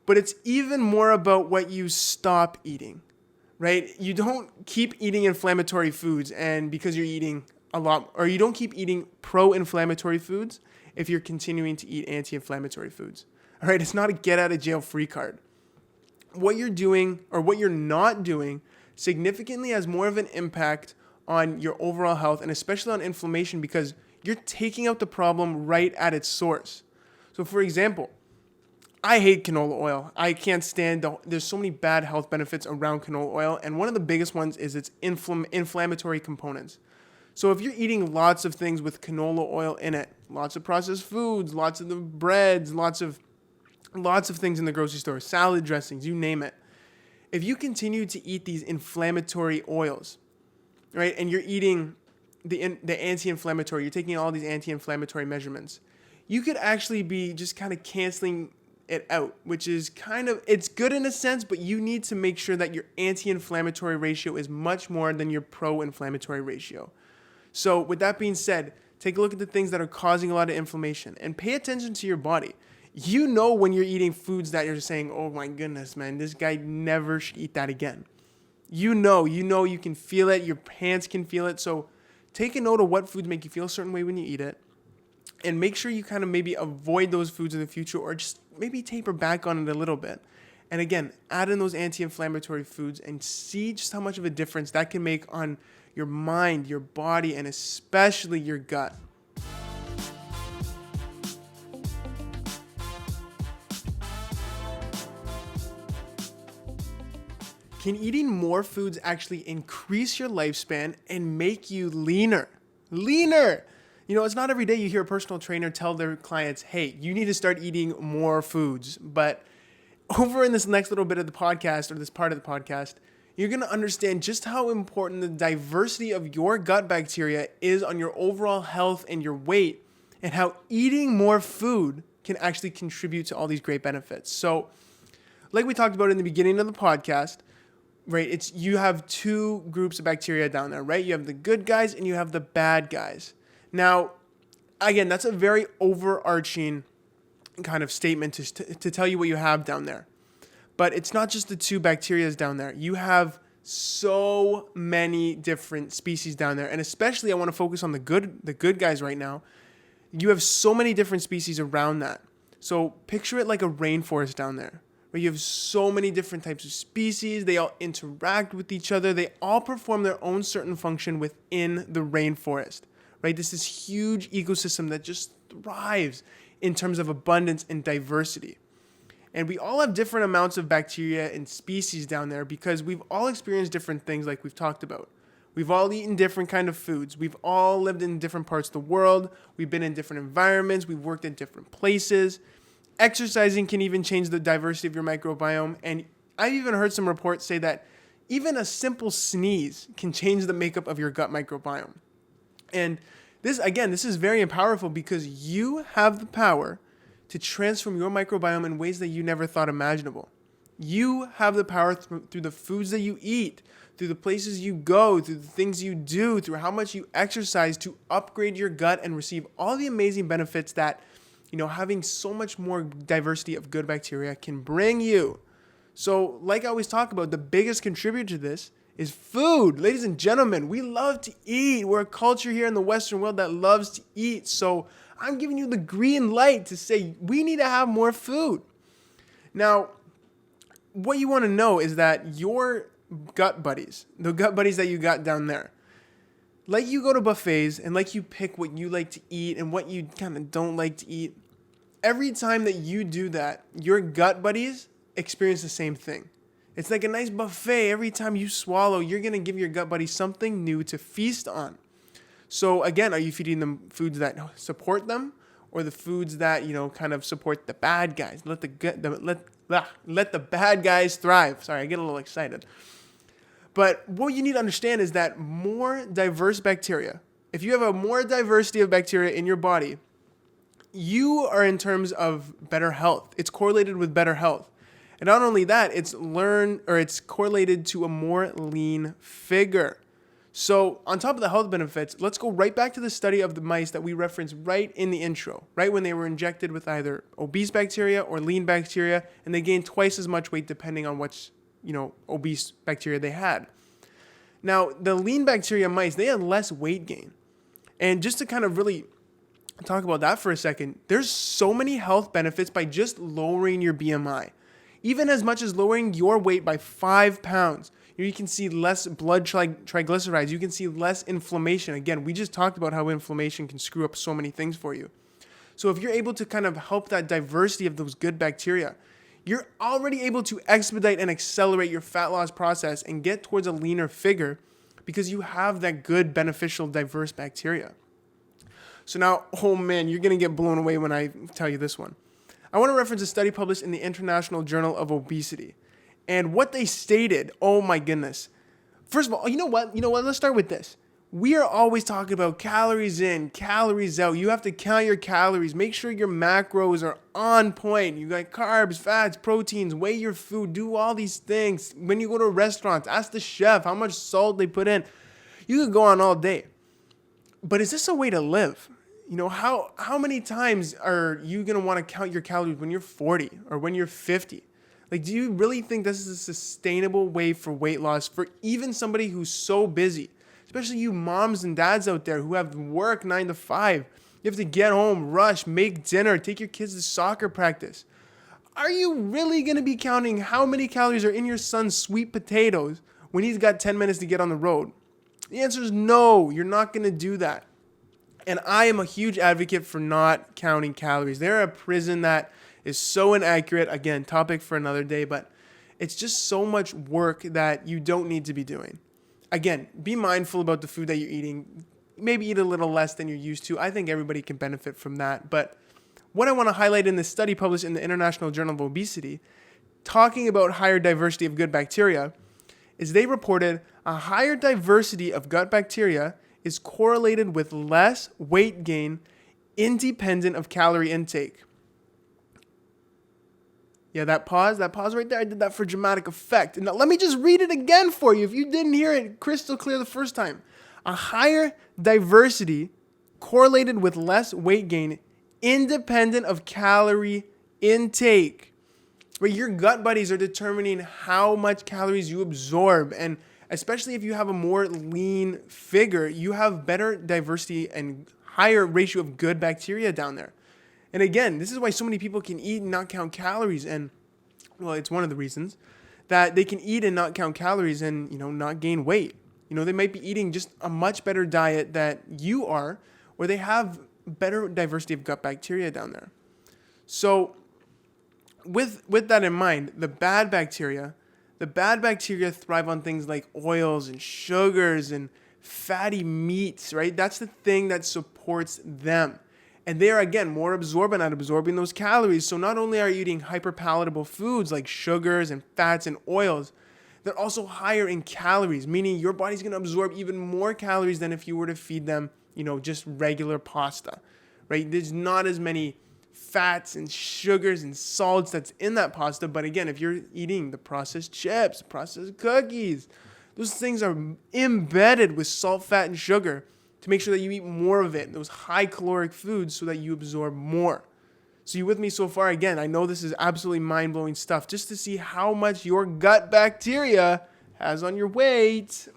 But it's even more about what you stop eating, right? You don't keep eating inflammatory foods and because you're eating a lot, or you don't keep eating pro-inflammatory foods if you're continuing to eat anti-inflammatory foods. All right, it's not a get out of jail free card. What you're doing or what you're not doing significantly has more of an impact on your overall health and especially on inflammation because you're taking out the problem right at its source. So for example, I hate canola oil. I can't stand there's so many bad health benefits around canola oil, and one of the biggest ones is its inflammatory components. So if you're eating lots of things with canola oil in it, lots of processed foods, lots of the breads, lots of things in the grocery store, salad dressings, you name it. If you continue to eat these inflammatory oils, right, and you're eating the anti-inflammatory, you're taking all these anti-inflammatory measurements, you could actually be just kind of canceling it out, which is it's good in a sense, but you need to make sure that your anti-inflammatory ratio is much more than your pro-inflammatory ratio. So with that being said, take a look at the things that are causing a lot of inflammation and pay attention to your body. You know when you're eating foods that you're saying, oh my goodness, man, this guy never should eat that again. You know, you can feel it, your pants can feel it, so take a note of what foods make you feel a certain way when you eat it, and make sure you kind of maybe avoid those foods in the future or just maybe taper back on it a little bit. And again, add in those anti-inflammatory foods and see just how much of a difference that can make on your mind, your body, and especially your gut. Can eating more foods actually increase your lifespan and make you leaner? Leaner! It's not every day you hear a personal trainer tell their clients, hey, you need to start eating more foods. But over in this next little bit of the podcast, or this part of the podcast, you're going to understand just how important the diversity of your gut bacteria is on your overall health and your weight, and how eating more food can actually contribute to all these great benefits. So, like we talked about in the beginning of the podcast, right, you have 2 groups of bacteria down there, right? You have the good guys and you have the bad guys. Now, again, that's a very overarching kind of statement to tell you what you have down there. But it's not just the 2 bacteria down there. You have so many different species down there. And especially I want to focus on the good guys right now. You have so many different species around that. So picture it like a rainforest down there, where you have so many different types of species. They all interact with each other. They all perform their own certain function within the rainforest, right? This is huge ecosystem that just thrives in terms of abundance and diversity. And we all have different amounts of bacteria and species down there because we've all experienced different things like we've talked about. We've all eaten different kind of foods. We've all lived in different parts of the world. We've been in different environments. We've worked in different places. Exercising can even change the diversity of your microbiome. And I've even heard some reports say that even a simple sneeze can change the makeup of your gut microbiome. And this is very powerful because you have the power to transform your microbiome in ways that you never thought imaginable. You have the power through the foods that you eat, through the places you go, through the things you do, through how much you exercise to upgrade your gut and receive all the amazing benefits that having so much more diversity of good bacteria can bring you. So like I always talk about, the biggest contributor to this is food. Ladies and gentlemen, we love to eat. We're a culture here in the Western world that loves to eat. So I'm giving you the green light to say we need to have more food. Now, what you want to know is that your gut buddies, the gut buddies that you got down there, like you go to buffets and like you pick what you like to eat and what you kind of don't like to eat, every time that you do that, your gut buddies experience the same thing. It's like a nice buffet. Every time you swallow, you're going to give your gut buddies something new to feast on. So again, are you feeding them foods that support them or the foods that, kind of support the bad guys? Let the bad guys thrive. Sorry, I get a little excited. But what you need to understand is that more diverse bacteria, if you have a more diversity of bacteria in your body, you are in terms of better health. It's correlated with better health. And not only that, it's correlated to a more lean figure. So on top of the health benefits, let's go right back to the study of the mice that we referenced right in the intro, right when they were injected with either obese bacteria or lean bacteria, and they gained twice as much weight depending on which obese bacteria they had. Now, the lean bacteria mice, they had less weight gain. And just to kind of really talk about that for a second, there's so many health benefits by just lowering your BMI. Even as much as lowering your weight by 5 pounds. You can see less blood triglycerides. You can see less inflammation. Again, we just talked about how inflammation can screw up so many things for you. So if you're able to kind of help that diversity of those good bacteria, you're already able to expedite and accelerate your fat loss process and get towards a leaner figure because you have that good, beneficial, diverse bacteria. So now, oh man, you're going to get blown away when I tell you this one. I want to reference a study published in the International Journal of Obesity. And what they stated, oh my goodness. First of all, you know what? Let's start with this. We are always talking about calories in, calories out. You have to count your calories. Make sure your macros are on point. You got carbs, fats, proteins, weigh your food, do all these things. When you go to restaurants, ask the chef how much salt they put in. You could go on all day. But is this a way to live? How many times are you going to want to count your calories when you're 40 or when you're 50? Like, do you really think this is a sustainable way for weight loss for even somebody who's so busy? Especially you moms and dads out there who have work 9 to 5. You have to get home, rush, make dinner, take your kids to soccer practice. Are you really going to be counting how many calories are in your son's sweet potatoes when he's got 10 minutes to get on the road? The answer is no, you're not going to do that. And I am a huge advocate for not counting calories. They're a prison that is so inaccurate. Again, topic for another day, but it's just so much work that you don't need to be doing. Again, be mindful about the food that you're eating. Maybe eat a little less than you're used to. I think everybody can benefit from that. But what I want to highlight in this study published in the International Journal of Obesity, talking about higher diversity of good bacteria, is they reported a higher diversity of gut bacteria is correlated with less weight gain independent of calorie intake. Yeah, that pause right there, I did that for dramatic effect. And now let me just read it again for you if you didn't hear it crystal clear the first time. A higher diversity correlated with less weight gain independent of calorie intake. Where your gut buddies are determining how much calories you absorb. And especially if you have a more lean figure, you have better diversity and higher ratio of good bacteria down there. And again, this is why so many people can eat and not count calories. And, well, it's one of the reasons that they can eat and not count calories and, not gain weight. They might be eating just a much better diet that you are, or they have better diversity of gut bacteria down there. So with that in mind, the bad bacteria thrive on things like oils and sugars and fatty meats, right? That's the thing that supports them. And they are, again, more absorbent at absorbing those calories. So not only are you eating hyperpalatable foods like sugars and fats and oils, they're also higher in calories, meaning your body's going to absorb even more calories than if you were to feed them, just regular pasta, right? There's not as many fats and sugars and salts that's in that pasta. But again, if you're eating the processed chips, processed cookies, those things are embedded with salt, fat, and sugar to make sure that you eat more of it, those high caloric foods, so that you absorb more. So you with me so far? Again, I know this is absolutely mind-blowing stuff, just to see how much your gut bacteria has on your weight.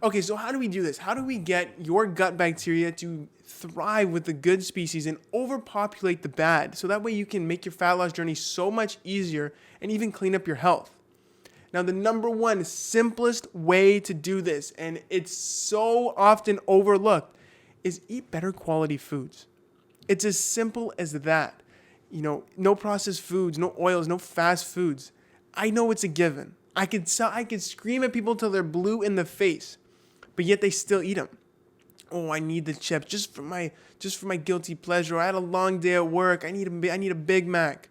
Okay, so how do we do this? How do we get your gut bacteria to thrive with the good species and overpopulate the bad? So that way you can make your fat loss journey so much easier and even clean up your health. Now, the number one simplest way to do this, and it's so often overlooked, is eat better quality foods. It's as simple as that. No processed foods, no oils, no fast foods. I know it's a given. I could scream at people till they're blue in the face, but yet they still eat them. Oh, I need the chips just for my guilty pleasure. I had a long day at work. I need a Big Mac.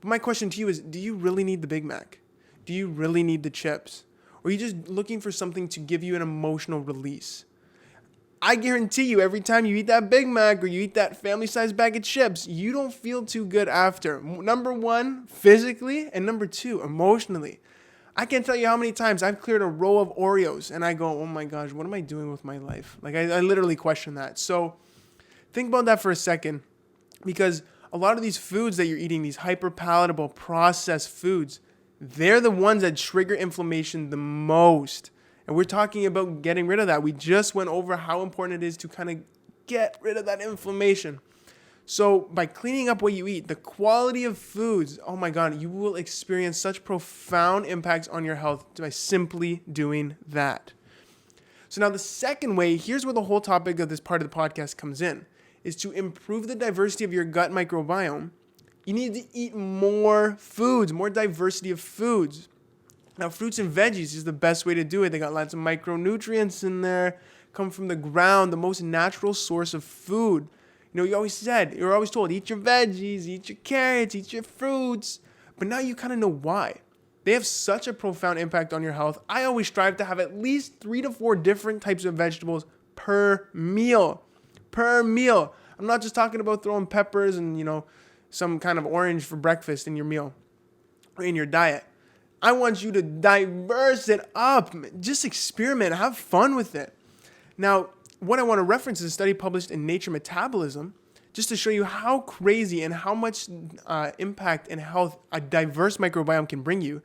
But my question to you is, do you really need the Big Mac? Do you really need the chips? Or are you just looking for something to give you an emotional release? I guarantee you, every time you eat that Big Mac or you eat that family-sized bag of chips, you don't feel too good after. Number one, physically, and number two, emotionally. I can't tell you how many times I've cleared a row of Oreos and I go, oh my gosh, what am I doing with my life? Like, I literally question that. So think about that for a second, because a lot of these foods that you're eating, these hyper-palatable processed foods, they're the ones that trigger inflammation the most. And we're talking about getting rid of that. We just went over how important it is to kind of get rid of that inflammation. So by cleaning up what you eat, the quality of foods, oh my God, you will experience such profound impacts on your health by simply doing that. So now the second way, here's where the whole topic of this part of the podcast comes in, is to improve the diversity of your gut microbiome. You need to eat more foods, more diversity of foods. Now, fruits and veggies is the best way to do it. They got lots of micronutrients in there, come from the ground, the most natural source of food. You're always told, eat your veggies, eat your carrots, eat your fruits. But now you kind of know why. They have such a profound impact on your health. I always strive to have at least 3 to 4 different types of vegetables per meal. I'm not just talking about throwing peppers and, some kind of orange for breakfast in your meal or in your diet. I want you to diverse it up. Just experiment. Have fun with it. Now, what I want to reference is a study published in Nature Metabolism, just to show you how crazy and how much impact and health a diverse microbiome can bring you.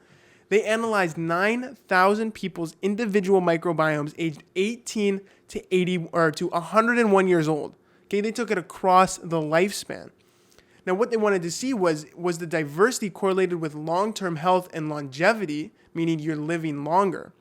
They analyzed 9,000 people's individual microbiomes aged 18 to 80 or to 101 years old. Okay, they took it across the lifespan. Now, what they wanted to see was the diversity correlated with long-term health and longevity, meaning you're living longer.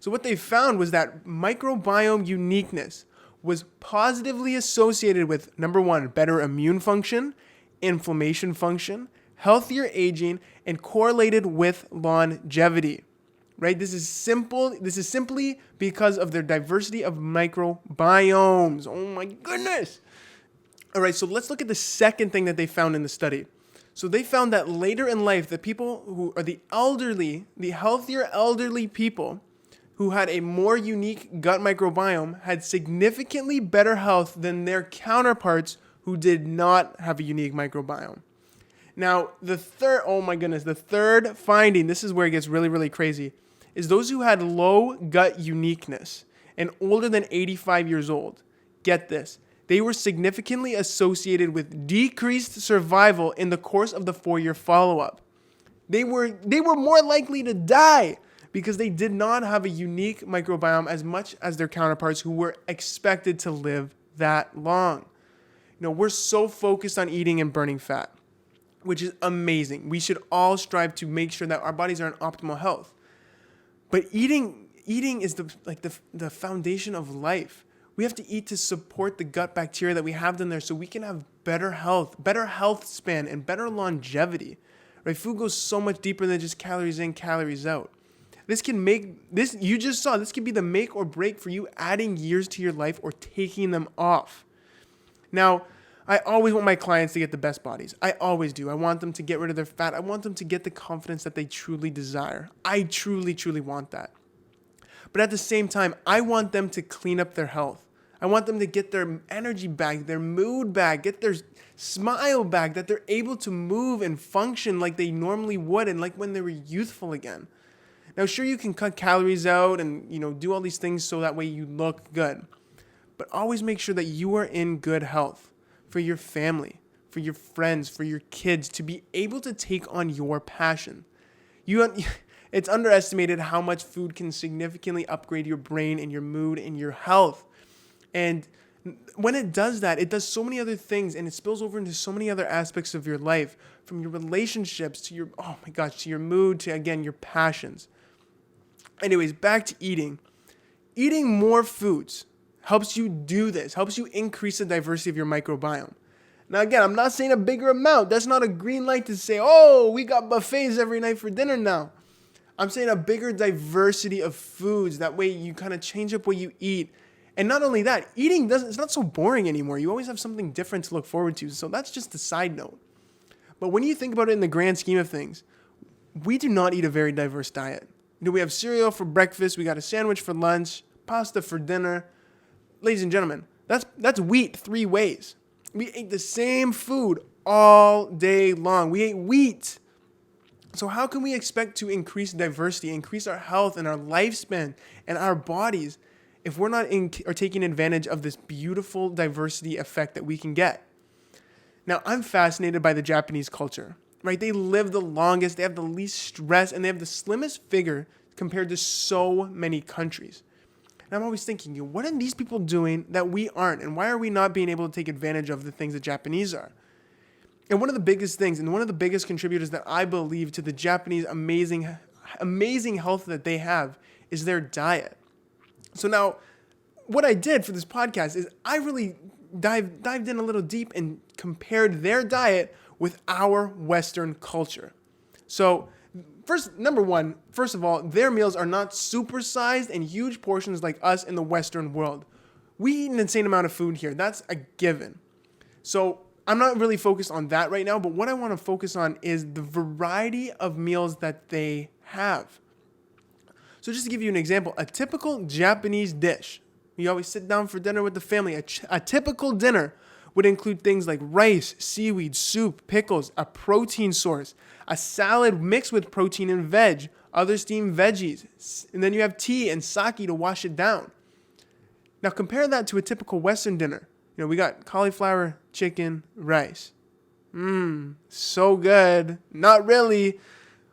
So what they found was that microbiome uniqueness was positively associated with, number one, better immune function, inflammation function, healthier aging, and correlated with longevity. Right? This is simple. This is simply because of their diversity of microbiomes. Oh my goodness. All right, so let's look at the second thing that they found in the study. So they found that later in life, the people who are the elderly, the healthier elderly people who had a more unique gut microbiome had significantly better health than their counterparts who did not have a unique microbiome. Now, the third finding, this is where it gets really, really crazy, is those who had low gut uniqueness and older than 85 years old. Get this. They were significantly associated with decreased survival in the course of the 4-year follow-up. They were more likely to die because they did not have a unique microbiome as much as their counterparts who were expected to live that long. We're so focused on eating and burning fat, which is amazing. We should all strive to make sure that our bodies are in optimal health. But eating is the foundation of life. We have to eat to support the gut bacteria that we have in there so we can have better health span, and better longevity. Right? Food goes so much deeper than just calories in, calories out. This can be the make or break for you adding years to your life or taking them off. Now, I always want my clients to get the best bodies. I always do. I want them to get rid of their fat. I want them to get the confidence that they truly desire. I truly, truly want that. But at the same time, I want them to clean up their health. I want them to get their energy back, their mood back, get their smile back, that they're able to move and function like they normally would and like when they were youthful again. Now, sure, you can cut calories out and, do all these things so that way you look good. But always make sure that you are in good health for your family, for your friends, for your kids, to be able to take on your passion. It's underestimated how much food can significantly upgrade your brain and your mood and your health. And when it does that, it does so many other things, and it spills over into so many other aspects of your life, from your relationships to your, oh my gosh, to your mood, to, again, your passions. Anyways, back to eating. Eating more foods helps you do this, helps you increase the diversity of your microbiome. Now, again, I'm not saying a bigger amount. That's not a green light to say, oh, we got buffets every night for dinner now. I'm saying a bigger diversity of foods. That way you kind of change up what you eat. And not only that, it's not so boring anymore. You always have something different to look forward to. So that's just a side note. But when you think about it in the grand scheme of things, we do not eat a very diverse diet. We have cereal for breakfast. We got a sandwich for lunch, pasta for dinner. Ladies and gentlemen, that's wheat 3 ways. We ate the same food all day long. We ate wheat. So how can we expect to increase diversity, increase our health and our lifespan and our bodies if we're not taking advantage of this beautiful diversity effect that we can get? Now, I'm fascinated by the Japanese culture, right? They live the longest, they have the least stress, and they have the slimmest figure compared to so many countries. And I'm always thinking, what are these people doing that we aren't? And why are we not being able to take advantage of the things the Japanese are? And one of the biggest things, and one of the biggest contributors that I believe to the Japanese amazing health that they have is their diet. So now, what I did for this podcast is I really dived in a little deep and compared their diet with our Western culture. So first of all, their meals are not supersized and huge portions like us in the Western world. We eat an insane amount of food here. That's a given. So I'm not really focused on that right now, but what I want to focus on is the variety of meals that they have. So just to give you an example, a typical Japanese dish, you always sit down for dinner with the family. A typical dinner would include things like rice, seaweed, soup, pickles, a protein source, a salad mixed with protein and veg, other steamed veggies, and then you have tea and sake to wash it down. Now compare that to a typical Western dinner. We got cauliflower, chicken, rice. So good. Not really.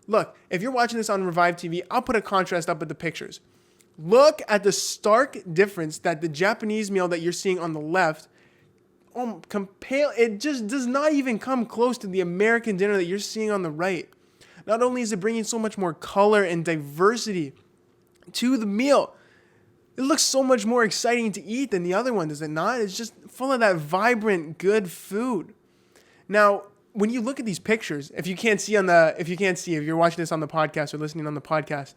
Look, if you're watching this on Revive TV, I'll put a contrast up with the pictures. Look at the stark difference that the Japanese meal that you're seeing on the left, it just does not even come close to the American dinner that you're seeing on the right. Not only is it bringing so much more color and diversity to the meal, it looks so much more exciting to eat than the other one, does it not? It's just full of that vibrant, good food. Now, when you look at these pictures, if you're watching this on the podcast or listening on the podcast,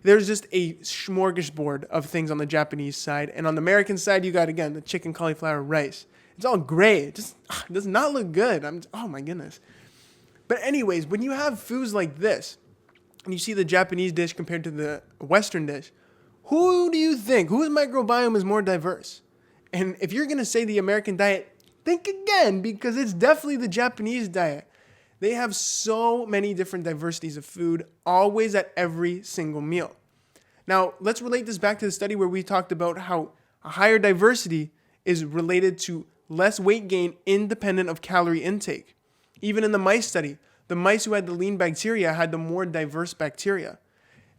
there's just a smorgasbord of things on the Japanese side. And on the American side, you got, again, the chicken, cauliflower, rice. It's all gray. It just does not look good. Oh my goodness. But anyways, when you have foods like this, and you see the Japanese dish compared to the Western dish, who do you think, whose microbiome is more diverse? And if you're going to say the American diet, think again, because it's definitely the Japanese diet. They have so many different diversities of food, always at every single meal. Now, let's relate this back to the study where we talked about how a higher diversity is related to less weight gain independent of calorie intake. Even in the mice study, the mice who had the lean bacteria had the more diverse bacteria.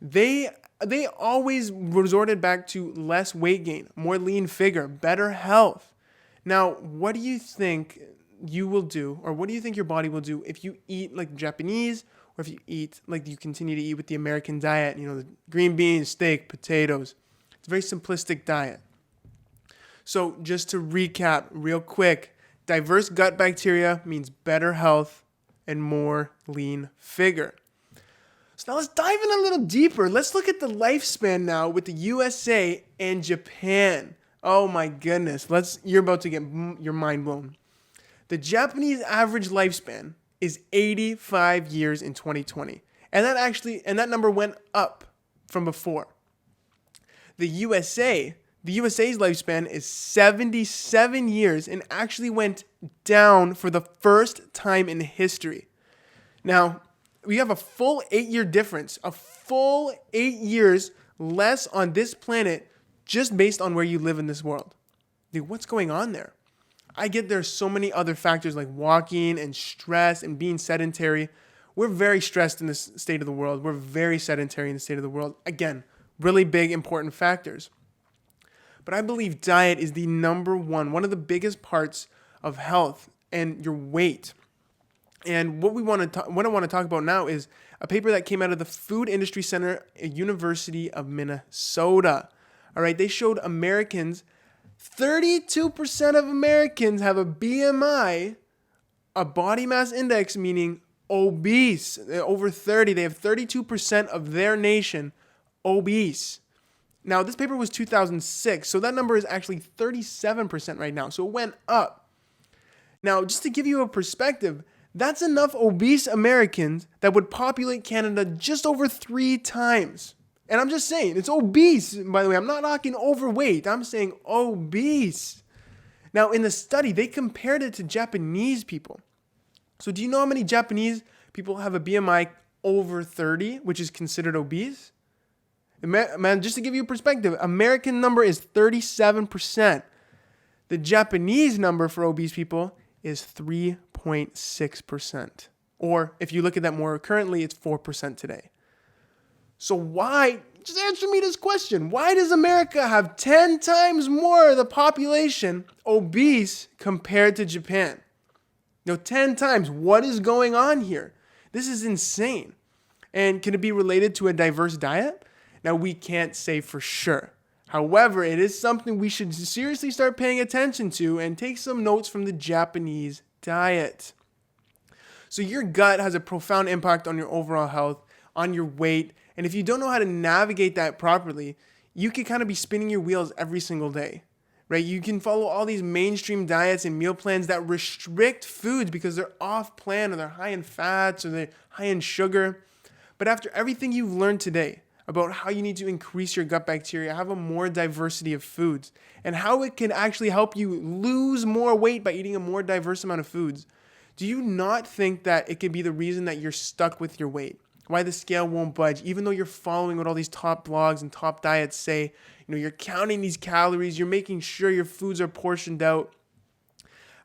They always resorted back to less weight gain, more lean figure, better health. Now, what do you think you will do, or what do you think your body will do if you eat like the Japanese, or if you eat like you continue to eat with the American diet, the green beans, steak, potatoes? It's a very simplistic diet. So just to recap real quick, diverse gut bacteria means better health and more lean figure. So now let's dive in a little deeper. Let's look at the lifespan now with the USA and Japan. Oh my goodness. You're about to get your mind blown. The Japanese average lifespan is 85 years in 2020. And that number went up from before. The USA's lifespan is 77 years and actually went down for the first time in history. Now, we have a full 8-year difference, a full 8 years less on this planet just based on where you live in this world. Dude, what's going on there? I get there's so many other factors like walking and stress and being sedentary. we're very stressed in this state of the world. We're very sedentary in the state of the world. Again, really big, important factors. But I believe diet is the number one of the biggest parts of health and your weight. And what I want to talk about now is a paper that came out of the Food Industry Center at University of Minnesota. All right, they showed Americans, 32% of Americans have a BMI, a body mass index, meaning obese. Over 30, they have 32% of their nation obese. Now, this paper was 2006, so that number is actually 37% right now. So it went up. Now, just to give you a perspective, that's enough obese Americans that would populate Canada just over 3 times. And I'm just saying, it's obese, by the way. I'm not knocking overweight. I'm saying obese. Now, in the study, they compared it to Japanese people. So do you know how many Japanese people have a BMI over 30, which is considered obese? Man, just to give you a perspective, American number is 37%. The Japanese number for obese people is 3.6%. Or if you look at that more currently, it's 4% today. So why, just answer me this question, why does America have 10 times more of the population obese compared to Japan? 10 times. What is going on here? This is insane. And can it be related to a diverse diet? Now, we can't say for sure. However, it is something we should seriously start paying attention to and take some notes from the Japanese diet. So your gut has a profound impact on your overall health, on your weight, and if you don't know how to navigate that properly, you can kind of be spinning your wheels every single day, right? You can follow all these mainstream diets and meal plans that restrict foods because they're off plan or they're high in fats or they're high in sugar. But after everything you've learned today about how you need to increase your gut bacteria, have a more diversity of foods, and how it can actually help you lose more weight by eating a more diverse amount of foods, do you not think that it could be the reason that you're stuck with your weight? Why the scale won't budge, even though you're following what all these top blogs and top diets say? You're counting these calories, you're making sure your foods are portioned out.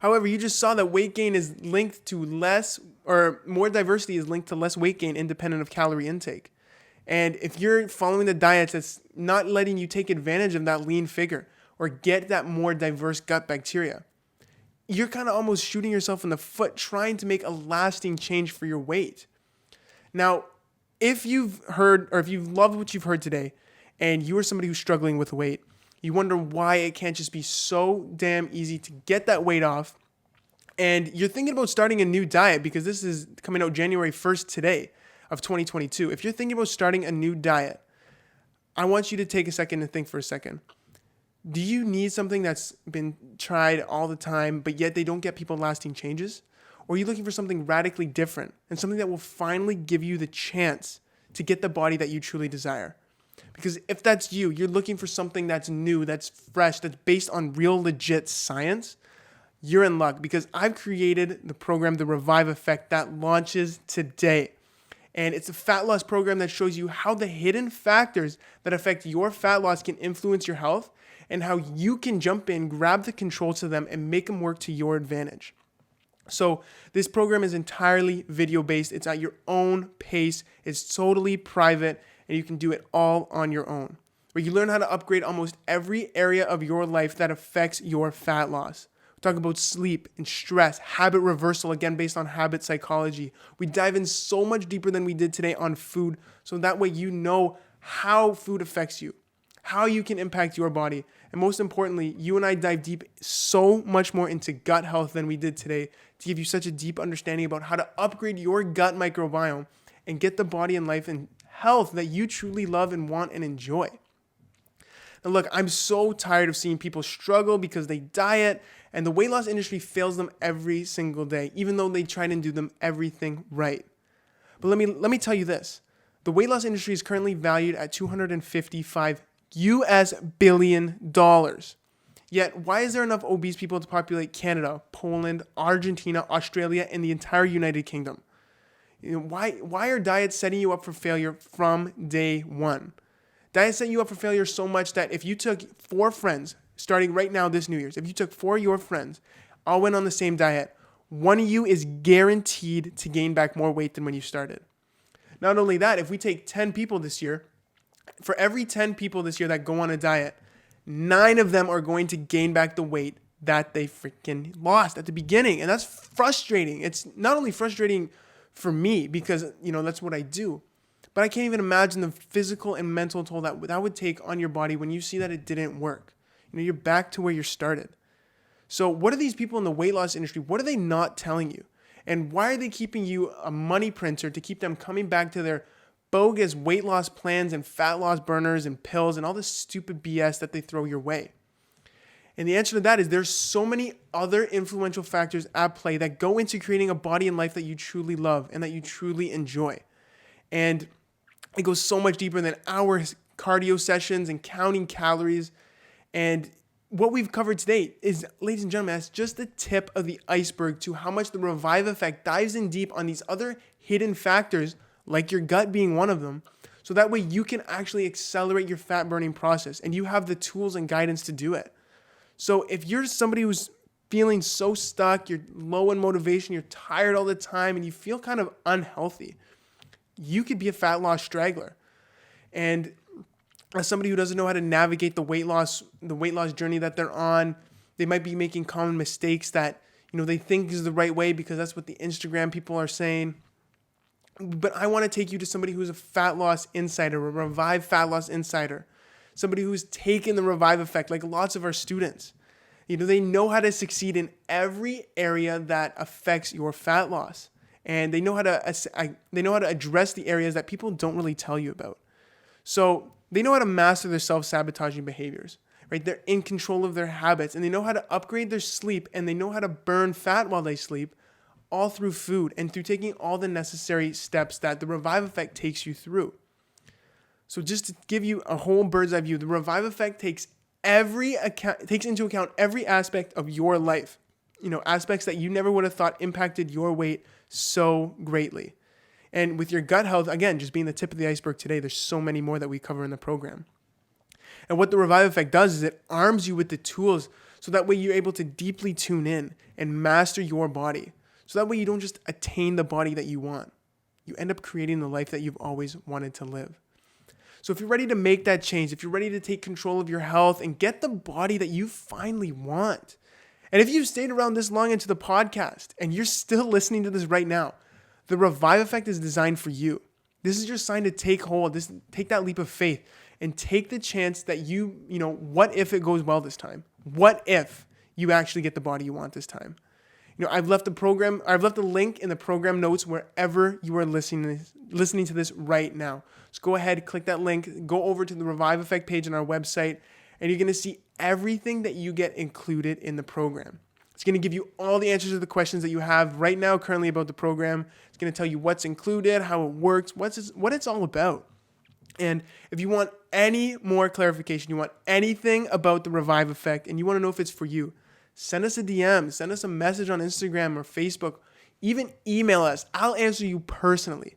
However, you just saw that weight gain is linked to less, or more diversity is linked to less weight gain independent of calorie intake. And if you're following the diets that's not letting you take advantage of that lean figure or get that more diverse gut bacteria, you're kind of almost shooting yourself in the foot trying to make a lasting change for your weight. Now, if you've heard or if you've loved what you've heard today and you are somebody who's struggling with weight, you wonder why it can't just be so damn easy to get that weight off, and you're thinking about starting a new diet because this is coming out January 1st today of 2022. If you're thinking about starting a new diet, I want you to take a second and think for a second. Do you need something that's been tried all the time, but yet they don't get people lasting changes? Or are you looking for something radically different and something that will finally give you the chance to get the body that you truly desire? Because if that's you, you're looking for something that's new, that's fresh, that's based on real legit science, you're in luck because I've created the program, The Revive Effect, that launches today. And it's a fat loss program that shows you how the hidden factors that affect your fat loss can influence your health and how you can jump in, grab the control to them, and make them work to your advantage. So this program is entirely video-based. It's at your own pace. It's totally private, and you can do it all on your own, where you learn how to upgrade almost every area of your life that affects your fat loss. Talk about sleep and stress, habit reversal, again, based on habit psychology. We dive in so much deeper than we did today on food, so that way you know how food affects you, how you can impact your body. And most importantly, you and I dive deep so much more into gut health than we did today to give you such a deep understanding about how to upgrade your gut microbiome and get the body and life and health that you truly love and want and enjoy. Now look, I'm so tired of seeing people struggle because they diet and the weight loss industry fails them every single day, even though they try and do them everything right. But let me tell you this. The weight loss industry is currently valued at $255 billion. Yet, why is there enough obese people to populate Canada, Poland, Argentina, Australia, and the entire United Kingdom? Why are diets setting you up for failure from day one? Diets set you up for failure so much that if you took 4 friends, starting right now this New Year's, if you took 4 of your friends, all went on the same diet, one of you is guaranteed to gain back more weight than when you started. Not only that, if we take 10 people this year, for every 10 people this year that go on a diet, 9 of them are going to gain back the weight that they freaking lost at the beginning. And that's frustrating. It's not only frustrating for me because, that's what I do, but I can't even imagine the physical and mental toll that would take on your body when you see that it didn't work. You're back to where you started. So what are these people in the weight loss industry, what are they not telling you? And why are they keeping you a money printer to keep them coming back to their bogus weight loss plans and fat loss burners and pills and all this stupid BS that they throw your way? And the answer to that is there's so many other influential factors at play that go into creating a body and life that you truly love and that you truly enjoy. And it goes so much deeper than hours cardio sessions and counting calories. And what we've covered today is, ladies and gentlemen, that's just the tip of the iceberg to how much the Revive Effect dives in deep on these other hidden factors, like your gut being one of them, so that way you can actually accelerate your fat burning process and you have the tools and guidance to do it. So if you're somebody who's feeling so stuck, you're low in motivation, you're tired all the time, and you feel kind of unhealthy, you could be a fat loss straggler. And as somebody who doesn't know how to navigate the weight loss journey that they're on, they might be making common mistakes that, they think is the right way because that's what the Instagram people are saying. But I want to take you to somebody who's a fat loss insider, a Revive fat loss insider, somebody who's taken the Revive Effect, like lots of our students. They know how to succeed in every area that affects your fat loss. And they know how to address the areas that people don't really tell you about. So they know how to master their self-sabotaging behaviors, right? They're in control of their habits, and they know how to upgrade their sleep, and they know how to burn fat while they sleep, all through food and through taking all the necessary steps that the Revive Effect takes you through. So just to give you a whole bird's eye view, the Revive Effect takes into account every aspect of your life, aspects that you never would have thought impacted your weight so greatly. And with your gut health, again, just being the tip of the iceberg today, there's so many more that we cover in the program. And what the Revive Effect does is it arms you with the tools so that way you're able to deeply tune in and master your body. So that way you don't just attain the body that you want. You end up creating the life that you've always wanted to live. So if you're ready to make that change, if you're ready to take control of your health and get the body that you finally want, and if you've stayed around this long into the podcast and you're still listening to this right now, the Revive Effect is designed for you. This is your sign to take hold, take that leap of faith and take the chance that what if it goes well this time? What if you actually get the body you want this time? I've left the link in the program notes wherever you are listening to this right now. So go ahead, click that link, go over to the Revive Effect page on our website, and you're going to see everything that you get included in the program. It's going to give you all the answers to the questions that you have right now currently about the program. It's going to tell you what's included, how it works, what it's all about. And if you want any more clarification, you want anything about the Revive Effect, and you want to know if it's for you, send us a DM, send us a message on Instagram or Facebook, even email us. I'll answer you personally.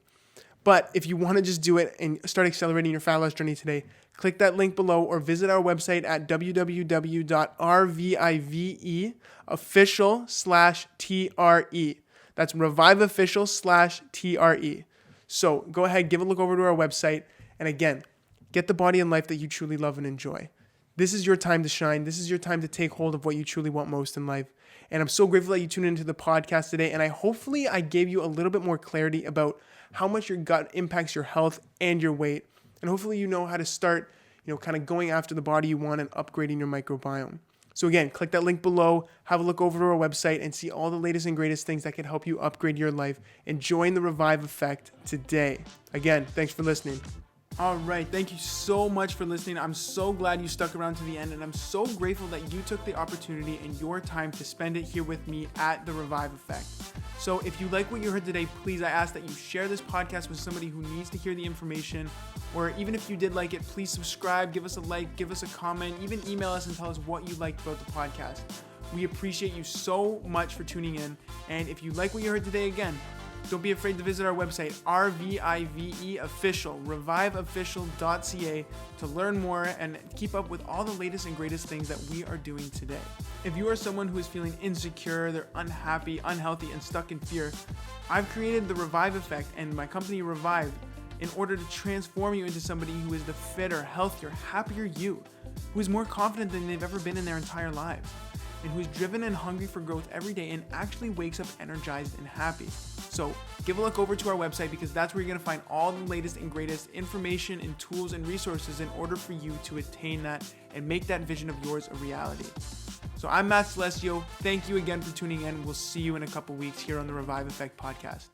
But if you want to just do it and start accelerating your fat loss journey today, click that link below or visit our website at www.rviveofficial/TRE. That's reviveofficial/TRE. So go ahead, give a look over to our website. And again, get the body and life that you truly love and enjoy. This is your time to shine. This is your time to take hold of what you truly want most in life. And I'm so grateful that you tuned into the podcast today. And hopefully I gave you a little bit more clarity about how much your gut impacts your health and your weight. And hopefully you know how to start, kind of going after the body you want and upgrading your microbiome. So again, click that link below, have a look over to our website and see all the latest and greatest things that can help you upgrade your life and join the Revive Effect today. Again, thanks for listening. All right. Thank you so much for listening. I'm so glad you stuck around to the end, and I'm so grateful that you took the opportunity and your time to spend it here with me at the Revive Effect. So if you like what you heard today, please, I ask that you share this podcast with somebody who needs to hear the information, or even if you did like it, please subscribe, give us a like, give us a comment, even email us and tell us what you liked about the podcast. We appreciate you so much for tuning in. And if you like what you heard today, again, Don't be afraid to visit our website, RVIVE Official, reviveofficial.ca, to learn more and keep up with all the latest and greatest things that we are doing today. If you are someone who is feeling insecure, they're unhappy, unhealthy, and stuck in fear, I've created the Revive Effect and my company Revive in order to transform you into somebody who is the fitter, healthier, happier you, who is more confident than they've ever been in their entire lives, and who is driven and hungry for growth every day and actually wakes up energized and happy. So give a look over to our website, because that's where you're going to find all the latest and greatest information and tools and resources in order for you to attain that and make that vision of yours a reality. So I'm Matt Celestio. Thank you again for tuning in. We'll see you in a couple weeks here on the Revive Effect podcast.